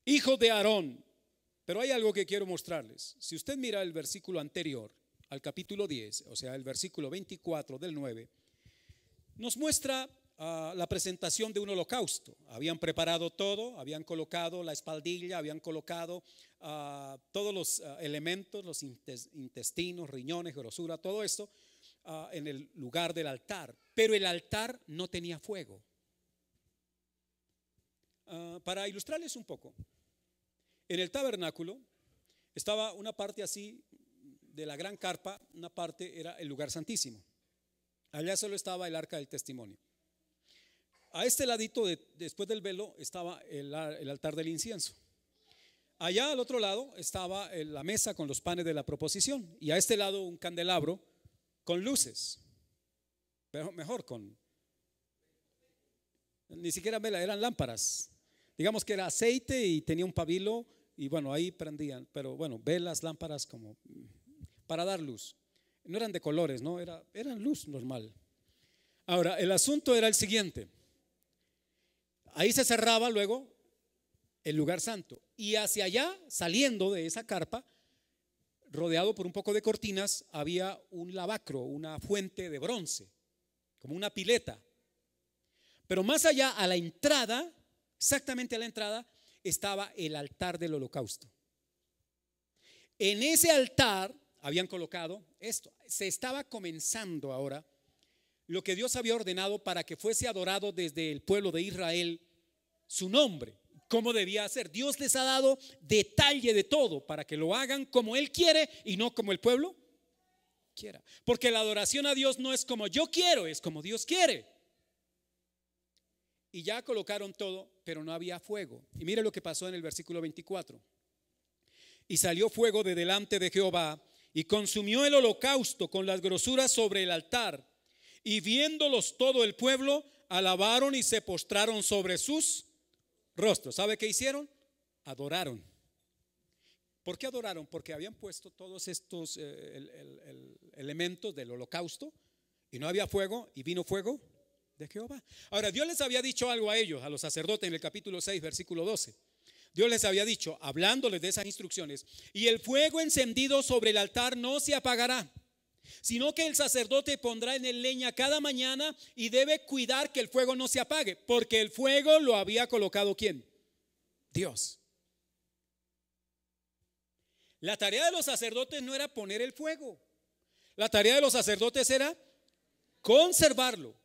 Hijos de Aarón. Pero hay algo que quiero mostrarles. Si usted mira el versículo anterior al capítulo 10, o sea el versículo 24 del 9, nos muestra la presentación de un holocausto. Habían preparado todo, habían colocado la espaldilla, habían colocado todos los elementos, los intestinos, riñones, grosura, todo esto en el lugar del altar. Pero el altar no tenía fuego. Para ilustrarles un poco, en el tabernáculo estaba una parte así de la gran carpa, una parte era el lugar santísimo. Allá solo estaba el arca del testimonio. A este ladito, después del velo, estaba el altar del incienso. Allá al otro lado estaba la mesa con los panes de la proposición. Y a este lado un candelabro con luces. Pero mejor ni siquiera vela, eran lámparas. Digamos que era aceite y tenía un pabilo y bueno, ahí prendían, pero bueno, velas, lámparas como para dar luz. No eran de colores, no, eran luz normal. Ahora, el asunto era el siguiente. Ahí se cerraba luego el lugar santo, y hacia allá, saliendo de esa carpa, rodeado por un poco de cortinas, había un lavacro, una fuente de bronce, como una pileta. Pero más allá, a la entrada, exactamente a la entrada, estaba el altar del holocausto. En ese altar habían colocado esto. Se estaba comenzando ahora lo que Dios había ordenado para que fuese adorado desde el pueblo de Israel su nombre, cómo debía hacer. Dios les ha dado detalle de todo para que lo hagan como Él quiere y no como el pueblo quiera. Porque la adoración a Dios no es como yo quiero, es como Dios quiere. Y ya colocaron todo, pero no había fuego. Y mire lo que pasó en el versículo 24. Y salió fuego de delante de Jehová y consumió el holocausto con las grosuras sobre el altar. Y viéndolos todo el pueblo, alabaron y se postraron sobre sus rostros. ¿Sabe qué hicieron? Adoraron. ¿Por qué adoraron? Porque habían puesto todos estos elementos del holocausto y no había fuego, y vino fuego de Jehová. Ahora, Dios les había dicho algo a ellos, a los sacerdotes, en el capítulo 6, versículo 12. Dios les había dicho, hablándoles de esas instrucciones: y el fuego encendido sobre el altar no se apagará, sino que el sacerdote pondrá en él leña cada mañana y debe cuidar que el fuego no se apague, porque el fuego lo había colocado ¿quién? Dios. La tarea de los sacerdotes no era poner el fuego. La tarea de los sacerdotes era conservarlo,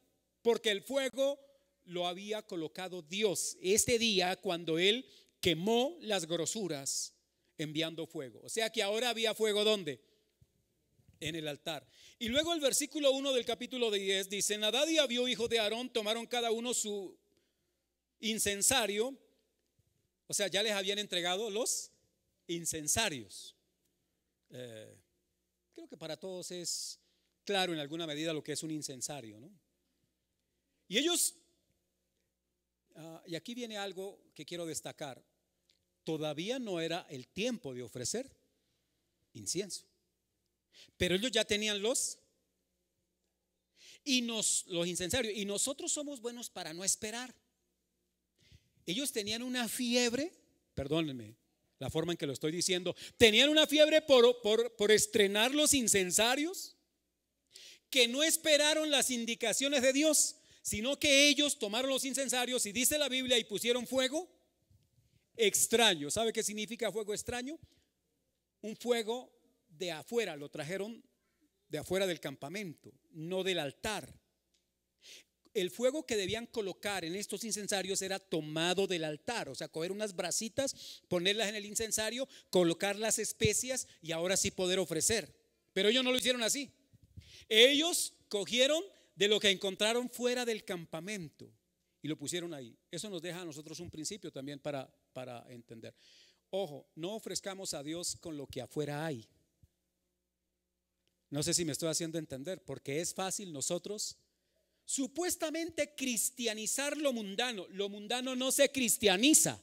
porque el fuego lo había colocado Dios este día cuando Él quemó las grosuras enviando fuego. O sea que ahora había fuego ¿dónde? En el altar. Y luego el versículo 1 del capítulo 10 dice: Nadab y Abiú, hijo de Aarón, tomaron cada uno su incensario. O sea, ya les habían entregado los incensarios. Creo que para todos es claro en alguna medida lo que es un incensario, ¿no? Y ellos, y aquí viene algo que quiero destacar: todavía no era el tiempo de ofrecer incienso, pero ellos ya tenían los incensarios, y nosotros somos buenos para no esperar. Ellos tenían una fiebre, perdónenme la forma en que lo estoy diciendo, tenían una fiebre por estrenar los incensarios, que no esperaron las indicaciones de Dios, sino que ellos tomaron los incensarios, y dice la Biblia, y pusieron fuego extraño. ¿Sabe qué significa fuego extraño? Un fuego de afuera, lo trajeron de afuera del campamento, no del altar. El fuego que debían colocar en estos incensarios era tomado del altar, o sea, coger unas brasitas, ponerlas en el incensario, colocar las especias y ahora sí poder ofrecer. Pero ellos no lo hicieron así. Ellos cogieron de lo que encontraron fuera del campamento y lo pusieron ahí. Eso nos deja a nosotros un principio también para entender. Ojo, no ofrezcamos a Dios con lo que afuera hay. No sé si me estoy haciendo entender, porque es fácil nosotros supuestamente cristianizar lo mundano. Lo mundano no se cristianiza.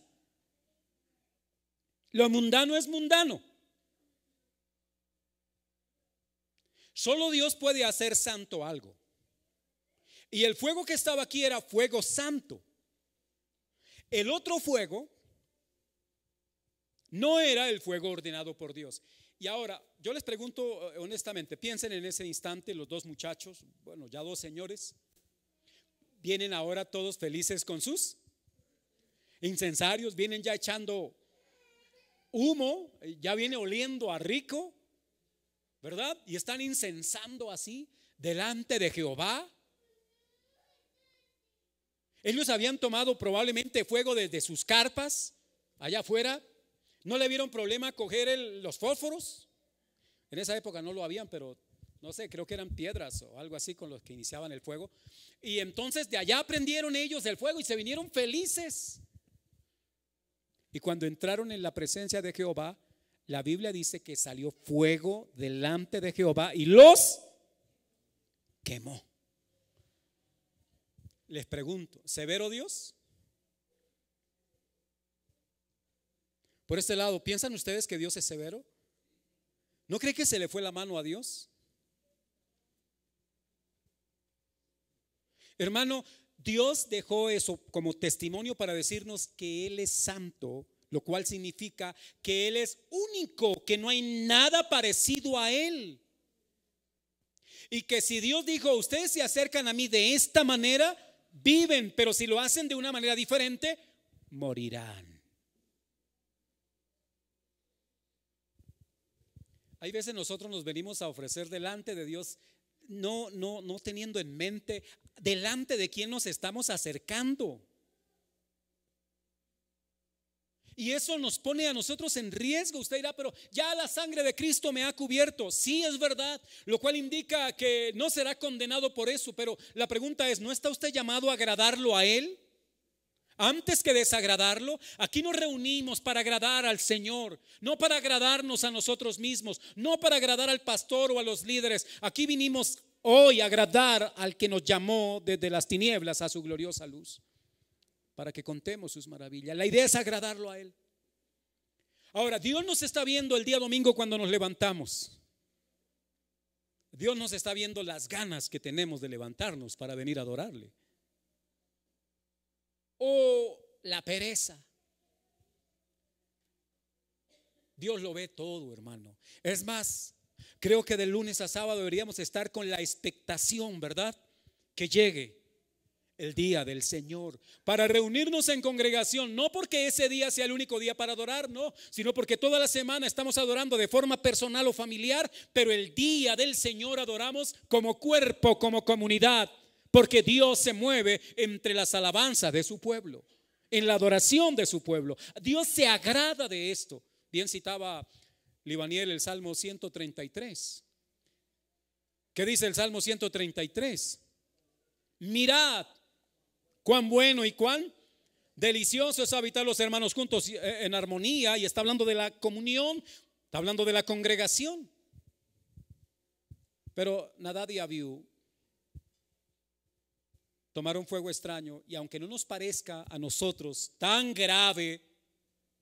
Lo mundano es mundano. Solo Dios puede hacer santo algo. Y el fuego que estaba aquí era fuego santo. El otro fuego no era el fuego ordenado por Dios. Y ahora yo les pregunto honestamente, piensen en ese instante, los dos muchachos, bueno, ya dos señores, vienen ahora todos felices con sus incensarios, vienen ya echando humo, ya viene oliendo a rico, ¿verdad? Y están incensando así delante de Jehová. Ellos habían tomado probablemente fuego desde sus carpas allá afuera. No le vieron problema coger los fósforos. En esa época no lo habían, pero no sé, creo que eran piedras o algo así con los que iniciaban el fuego. Y entonces de allá prendieron ellos el fuego y se vinieron felices. Y cuando entraron en la presencia de Jehová, la Biblia dice que salió fuego delante de Jehová y los quemó. Les pregunto, ¿severo Dios? Por este lado, ¿piensan ustedes que Dios es severo? ¿No cree que se le fue la mano a Dios? Hermano, Dios dejó eso como testimonio para decirnos que Él es santo, lo cual significa que Él es único, que no hay nada parecido a Él. Y que si Dios dijo, ustedes se acercan a mí de esta manera, viven, pero si lo hacen de una manera diferente, morirán. Hay veces nosotros nos venimos a ofrecer delante de Dios, no teniendo en mente delante de quién nos estamos acercando. Y eso nos pone a nosotros en riesgo. Usted dirá, pero ya la sangre de Cristo me ha cubierto. Sí, es verdad, lo cual indica que no será condenado por eso. Pero la pregunta es, ¿no está usted llamado a agradarlo a Él? Antes que desagradarlo. Aquí nos reunimos para agradar al Señor, no para agradarnos a nosotros mismos, no para agradar al pastor o a los líderes. Aquí vinimos hoy a agradar al que nos llamó desde las tinieblas a su gloriosa luz, para que contemos sus maravillas. La idea es agradarlo a Él. Ahora, Dios nos está viendo el día domingo cuando nos levantamos. Dios nos está viendo las ganas que tenemos de levantarnos para venir a adorarle, o la pereza. Dios lo ve todo, hermano. Es más, creo que de lunes a sábado deberíamos estar con la expectación, ¿verdad?, que llegue el día del Señor para reunirnos en congregación, no porque ese día sea el único día para adorar, no, sino porque toda la semana estamos adorando de forma personal o familiar, pero el día del Señor adoramos como cuerpo, como comunidad, porque Dios se mueve entre las alabanzas de su pueblo, en la adoración de su pueblo. Dios se agrada de esto. Bien citaba Libaniel el Salmo 133. ¿Qué dice el Salmo 133? Mirad cuán bueno y cuán delicioso es habitar los hermanos juntos en armonía. Y está hablando de la comunión, está hablando de la congregación. Pero Nadab y Abiú tomaron fuego extraño, y aunque no nos parezca a nosotros tan grave,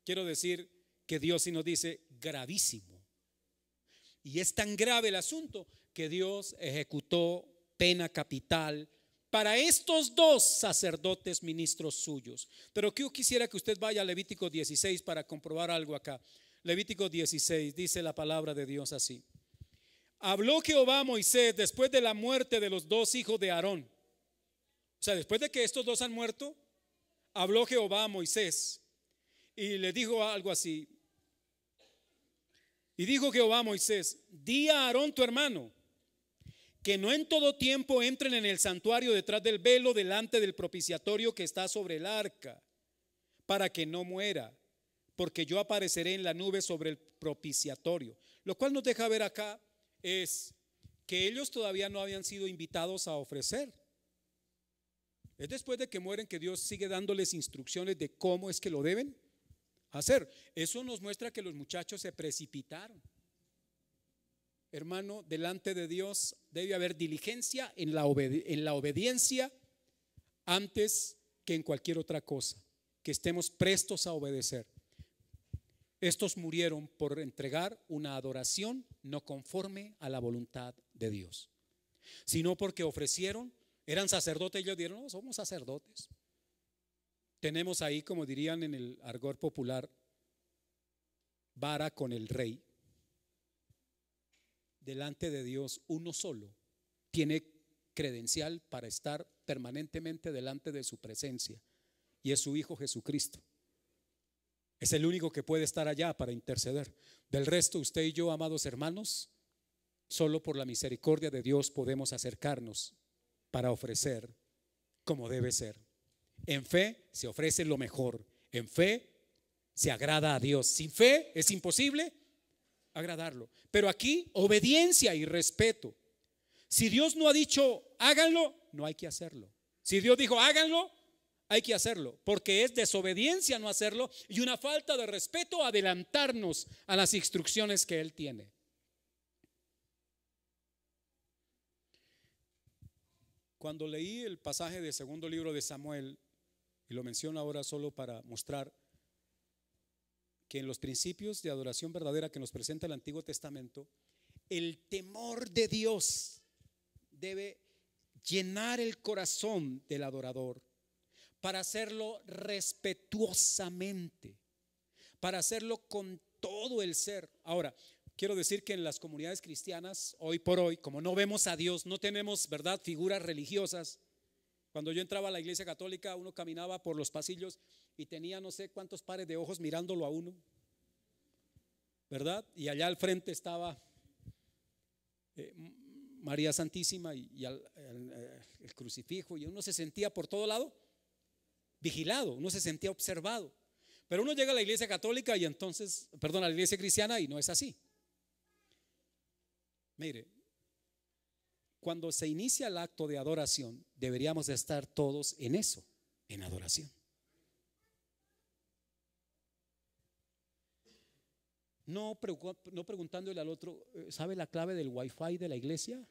quiero decir que Dios sí nos dice gravísimo. Y es tan grave el asunto que Dios ejecutó pena capital para estos dos sacerdotes ministros suyos. Pero yo quisiera que usted vaya a Levítico 16 para comprobar algo acá. Levítico 16 dice la palabra de Dios así: habló Jehová a Moisés después de la muerte de los dos hijos de Aarón. O sea, después de que estos dos han muerto, habló Jehová a Moisés y le dijo algo así. Y dijo Jehová a Moisés: di a Aarón tu hermano que no en todo tiempo entren en el santuario detrás del velo delante del propiciatorio que está sobre el arca, para que no muera, porque yo apareceré en la nube sobre el propiciatorio. Lo cual nos deja ver acá es que ellos todavía no habían sido invitados a ofrecer. Es después de que mueren que Dios sigue dándoles instrucciones de cómo es que lo deben hacer. Eso nos muestra que los muchachos se precipitaron. Hermano, delante de Dios debe haber diligencia en la obediencia antes que en cualquier otra cosa, que estemos prestos a obedecer. Estos murieron por entregar una adoración no conforme a la voluntad de Dios, sino porque ofrecieron. Eran sacerdotes, ellos dijeron: no, somos sacerdotes. Tenemos ahí, como dirían en el argot popular, vara con el rey. Delante de Dios, uno solo tiene credencial para estar permanentemente delante de su presencia, y es su Hijo Jesucristo. Es el único que puede estar allá para interceder. Del resto, usted y yo, amados hermanos, solo por la misericordia de Dios podemos acercarnos para ofrecer como debe ser. En fe se ofrece lo mejor. En fe se agrada a Dios. Sin fe es imposible agradarlo. Pero aquí, obediencia y respeto. Si Dios no ha dicho háganlo, no hay que hacerlo. Si Dios dijo háganlo, hay que hacerlo, porque es desobediencia no hacerlo y una falta de respeto adelantarnos a las instrucciones que Él tiene. Cuando leí el pasaje del segundo libro de Samuel, y lo menciono ahora solo para mostrar que en los principios de adoración verdadera que nos presenta el Antiguo Testamento, el temor de Dios debe llenar el corazón del adorador para hacerlo respetuosamente, para hacerlo con todo el ser. Ahora, quiero decir que en las comunidades cristianas, hoy por hoy, como no vemos a Dios, no tenemos, ¿verdad?, figuras religiosas. Cuando yo entraba a la iglesia católica, uno caminaba por los pasillos y tenía no sé cuántos pares de ojos mirándolo a uno, ¿verdad? Y allá al frente estaba María Santísima y el crucifijo, y uno se sentía por todo lado vigilado, uno se sentía observado. Pero uno llega a la iglesia católica y entonces, perdón, a la iglesia cristiana, y no es así. Mire, cuando se inicia el acto de adoración, deberíamos de estar todos en eso, en adoración. No preguntándole al otro, ¿sabe la clave del wifi de la iglesia?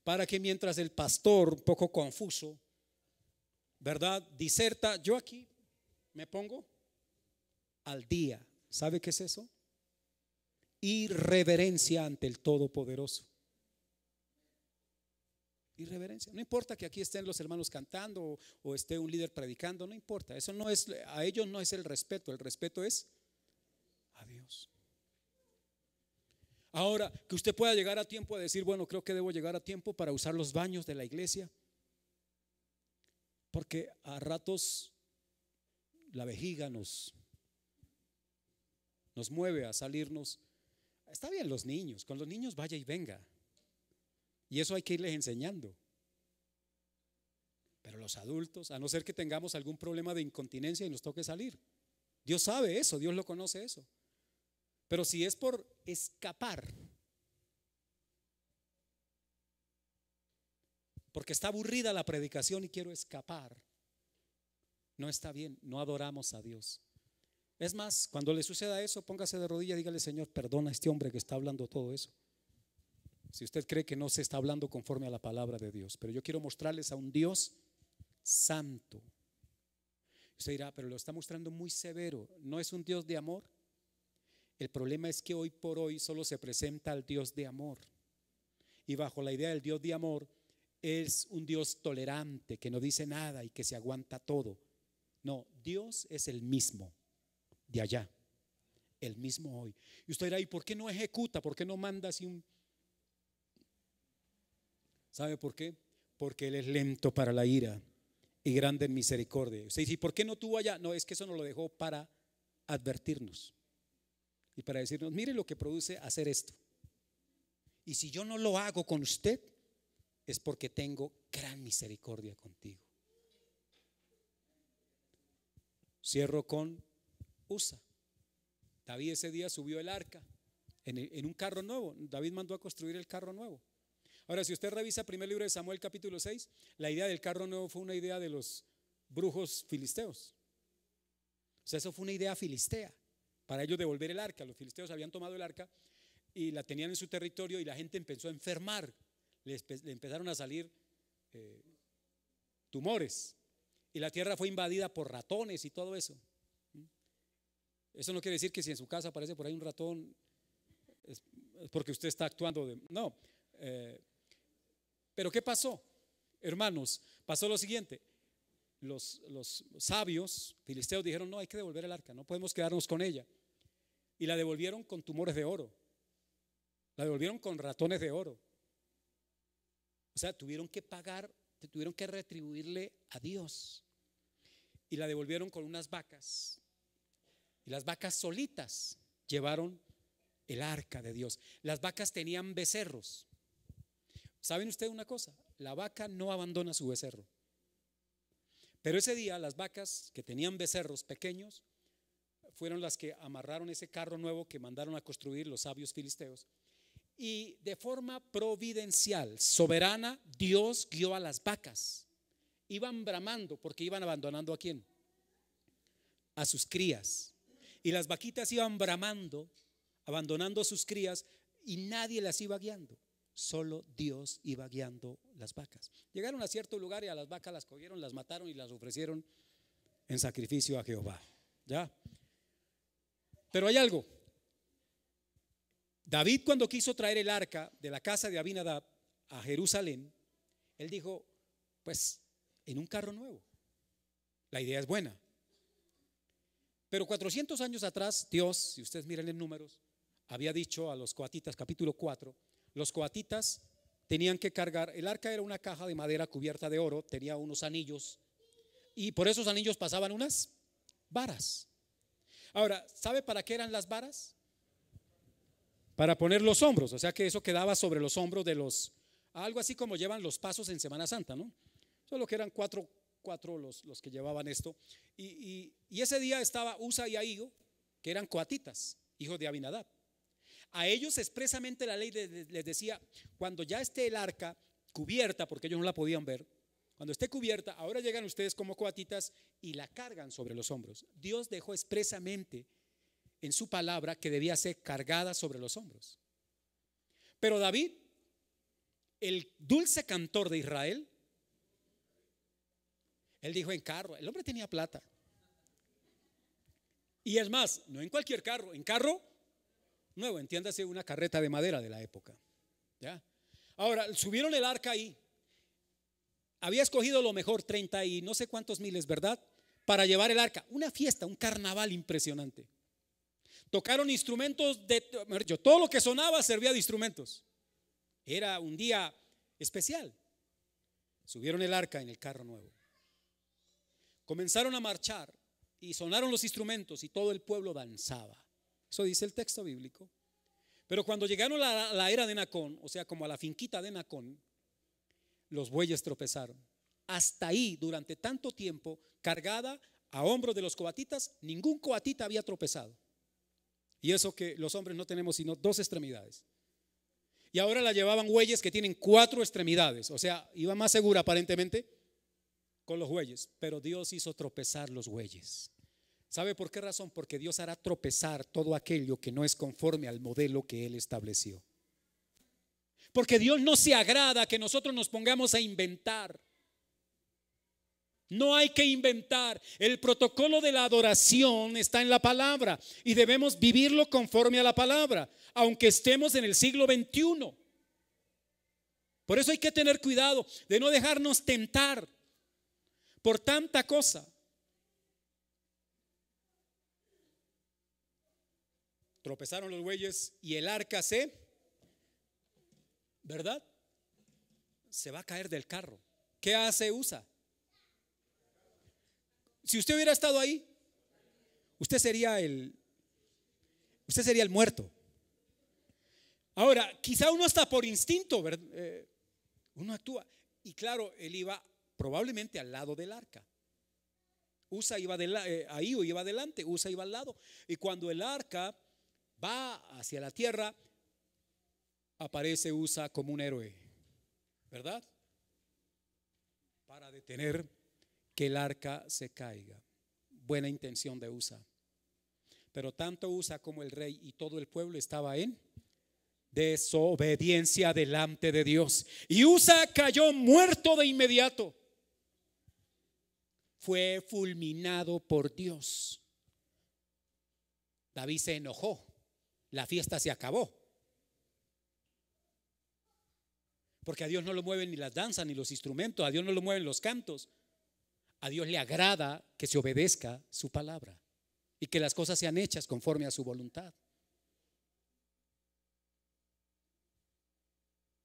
Para que mientras el pastor, un poco confuso, ¿verdad?, diserta, yo aquí me pongo al día. ¿Sabe qué es eso? Irreverencia ante el Todopoderoso. Irreverencia. No importa que aquí estén los hermanos cantando o esté un líder predicando, no importa. Eso no es, a ellos no es el respeto es a Dios. Ahora, que usted pueda llegar a tiempo a decir, bueno, creo que debo llegar a tiempo para usar los baños de la iglesia, porque a ratos la vejiga nos mueve a salirnos. Está bien los niños, con los niños vaya y venga, y eso hay que irles enseñando. Pero los adultos, a no ser que tengamos algún problema de incontinencia y nos toque salir, Dios sabe eso, Dios lo conoce eso. Pero si es por escapar, porque está aburrida la predicación y quiero escapar, no está bien, no adoramos a Dios. Es más, cuando le suceda eso, póngase de rodillas y dígale: Señor, perdona a este hombre que está hablando todo eso. Si usted cree que no se está hablando conforme a la palabra de Dios, pero yo quiero mostrarles a un Dios santo. Usted dirá, pero lo está mostrando muy severo. ¿No es un Dios de amor? El problema es que hoy por hoy solo se presenta al Dios de amor, y bajo la idea del Dios de amor es un Dios tolerante, que no dice nada y que se aguanta todo. No, Dios es el mismo de allá, el mismo hoy. Y usted dirá, ¿y por qué no ejecuta? ¿Por qué no manda así un? ¿Sabe por qué? Porque Él es lento para la ira y grande en misericordia. Usted dice, ¿y por qué no tuvo allá? No, es que eso nos lo dejó para advertirnos y para decirnos, mire lo que produce hacer esto. Y si yo no lo hago con usted, es porque tengo gran misericordia contigo. Cierro con Usa. David ese día subió el arca en un carro nuevo. David mandó a construir el carro nuevo. Ahora, si usted revisa el primer libro de Samuel capítulo 6, la idea del carro nuevo fue una idea de los brujos filisteos. O sea, eso fue una idea filistea para ellos devolver el arca. Los filisteos habían tomado el arca y la tenían en su territorio, y la gente empezó a enfermar. Le empezaron a salir tumores, y la tierra fue invadida por ratones y todo eso. Eso no quiere decir que si en su casa aparece por ahí un ratón es porque usted está actuando no. Pero ¿qué pasó, hermanos? Pasó lo siguiente: los sabios filisteos dijeron, no, hay que devolver el arca, no podemos quedarnos con ella. Y la devolvieron con tumores de oro, la devolvieron con ratones de oro. O sea, tuvieron que pagar, tuvieron que retribuirle a Dios. Y la devolvieron con unas vacas, y las vacas solitas llevaron el arca de Dios. Las vacas tenían becerros. ¿Saben ustedes una cosa? La vaca no abandona su becerro. Pero ese día las vacas que tenían becerros pequeños fueron las que amarraron ese carro nuevo que mandaron a construir los sabios filisteos. Y de forma providencial, soberana, Dios guió a las vacas. Iban bramando porque iban abandonando ¿a quién? A sus crías. Y las vaquitas iban bramando, abandonando a sus crías, y nadie las iba guiando. Solo Dios iba guiando las vacas. Llegaron a cierto lugar y a las vacas las cogieron, las mataron y las ofrecieron en sacrificio a Jehová. Ya. Pero hay algo. David, cuando quiso traer el arca de la casa de Abinadab a Jerusalén, él dijo, pues en un carro nuevo. La idea es buena. Pero 400 años atrás, Dios, si ustedes miran en números, había dicho a los coatitas, capítulo 4, los coatitas tenían que cargar, el arca era una caja de madera cubierta de oro, tenía unos anillos, y por esos anillos pasaban unas varas. Ahora, ¿sabe para qué eran las varas? Para poner los hombros, o sea que eso quedaba sobre los hombros de los, algo así como llevan los pasos en Semana Santa, ¿no? Solo que eran cuatro los que llevaban esto. Y ese día estaba Usa y Ahío, que eran coatitas, hijos de Abinadab. A ellos expresamente la ley les decía, cuando ya esté el arca cubierta, porque ellos no la podían ver, cuando esté cubierta, ahora llegan ustedes como coatitas y la cargan sobre los hombros. Dios dejó expresamente en su palabra que debía ser cargada sobre los hombros. Pero David, el dulce cantor de Israel, él dijo en carro. El hombre tenía plata. Y es más, no en cualquier carro, en carro nuevo, entiéndase, una carreta de madera de la época. ¿Ya? Ahora, subieron el arca ahí. Había escogido lo mejor, 30 y no sé cuántos miles, ¿verdad? Para llevar el arca. Una fiesta, un carnaval impresionante. Tocaron instrumentos todo lo que sonaba servía de instrumentos. Era un día especial. Subieron el arca en el carro nuevo. Comenzaron a marchar y sonaron los instrumentos y todo el pueblo danzaba. Eso dice el texto bíblico. Pero cuando llegaron a la era de Nacón, o sea, como a la finquita de Nacón, los bueyes tropezaron. Hasta ahí, durante tanto tiempo, cargada a hombros de los coatitas, ningún coatita había tropezado. Y eso que los hombres no tenemos sino 2 extremidades. Y ahora la llevaban bueyes que tienen 4 extremidades. O sea, iba más segura aparentemente con los bueyes. Pero Dios hizo tropezar los bueyes. ¿Sabe por qué razón? Porque Dios hará tropezar todo aquello que no es conforme al modelo que Él estableció. Porque Dios no se agrada que nosotros nos pongamos a inventar. No hay que inventar. El protocolo de la adoración está en la palabra y debemos vivirlo conforme a la palabra, aunque estemos en el siglo XXI. Por eso hay que tener cuidado de no dejarnos tentar por tanta cosa. Tropezaron los bueyes y el arca ¿verdad? Se va a caer del carro. ¿Qué hace Usa? Si usted hubiera estado ahí, usted sería el muerto. Ahora, quizá uno está por instinto, uno actúa. Y claro, él iba probablemente al lado del arca. Usa iba Ahío iba adelante, Usa iba al lado. Y cuando el arca va hacia la tierra, aparece Usa como un héroe, ¿verdad? Para detener que el arca se caiga. Buena intención de Usa. Pero tanto Usa como el rey y todo el pueblo estaba en desobediencia delante de Dios. Y Usa cayó muerto de inmediato. Fue fulminado por Dios. David se enojó. La fiesta se acabó. Porque a Dios no lo mueven ni las danzas ni los instrumentos, a Dios no lo mueven los cantos. A Dios le agrada que se obedezca su palabra y que las cosas sean hechas conforme a su voluntad.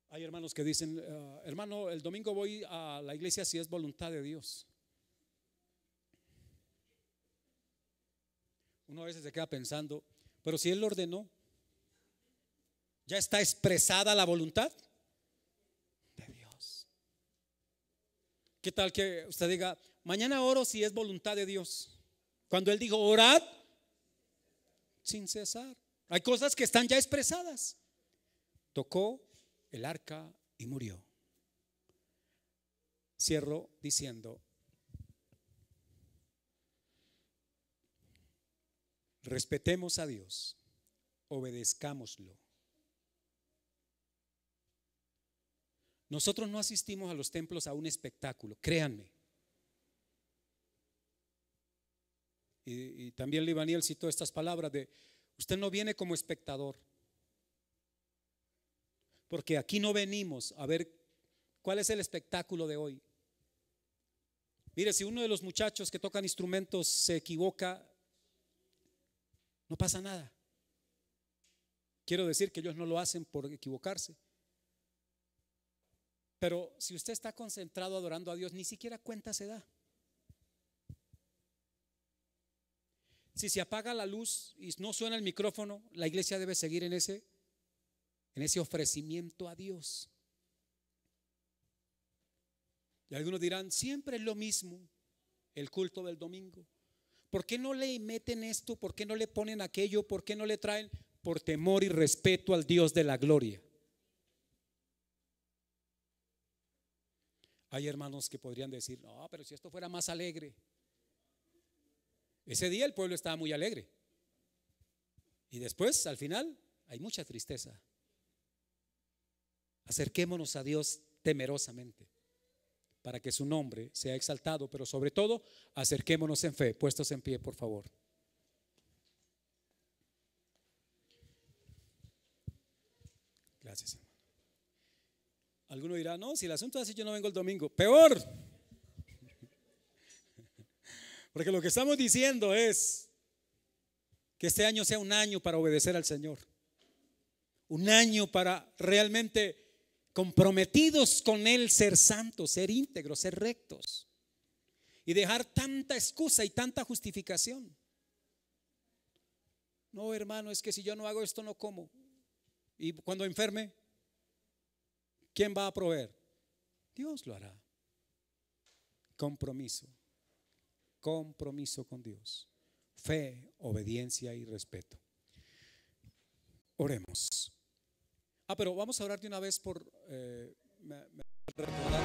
Hay hermanos que dicen, hermano, el domingo voy a la iglesia si es voluntad de Dios. Uno a veces se queda pensando, pero si Él lo ordenó, ¿ya está expresada la voluntad de Dios? ¿Qué tal que usted diga, mañana oro si es voluntad de Dios? Cuando Él dijo, orad sin cesar. Hay cosas que están ya expresadas. Tocó el arca y murió. Cierro diciendo, respetemos a Dios, obedezcámoslo. Nosotros no asistimos a los templos a un espectáculo, créanme. Y también Libaniel citó estas palabras de: usted no viene como espectador, porque aquí no venimos a ver cuál es el espectáculo de hoy. Mire, si uno de los muchachos que tocan instrumentos se equivoca, no pasa nada. Quiero decir que ellos no lo hacen por equivocarse. Pero si usted está concentrado adorando a Dios, ni siquiera cuenta se da. Si se apaga la luz y no suena el micrófono, la iglesia debe seguir en ese ofrecimiento a Dios. Y algunos dirán: siempre es lo mismo el culto del domingo. ¿Por qué no le meten esto? ¿Por qué no le ponen aquello? ¿Por qué no le traen? Por temor y respeto al Dios de la gloria. Hay hermanos que podrían decir: no, pero si esto fuera más alegre. Ese día el pueblo estaba muy alegre, y después, al final, hay mucha tristeza. Acerquémonos a Dios temerosamente, para que su nombre sea exaltado, pero sobre todo, acerquémonos en fe. Puestos en pie, por favor. Gracias, hermano. Alguno dirá: no, si el asunto es así, yo no vengo el domingo. Peor, porque lo que estamos diciendo es que este año sea un año para obedecer al Señor, un año para realmente comprometidos con Él, ser santos, ser íntegros, ser rectos, y dejar tanta excusa y tanta justificación. No, hermano, es que si yo no hago esto no como, y cuando enferme, ¿quién va a proveer? Dios lo hará. Compromiso con Dios, fe, obediencia y respeto. Oremos. Pero vamos a orar de una vez por recordar.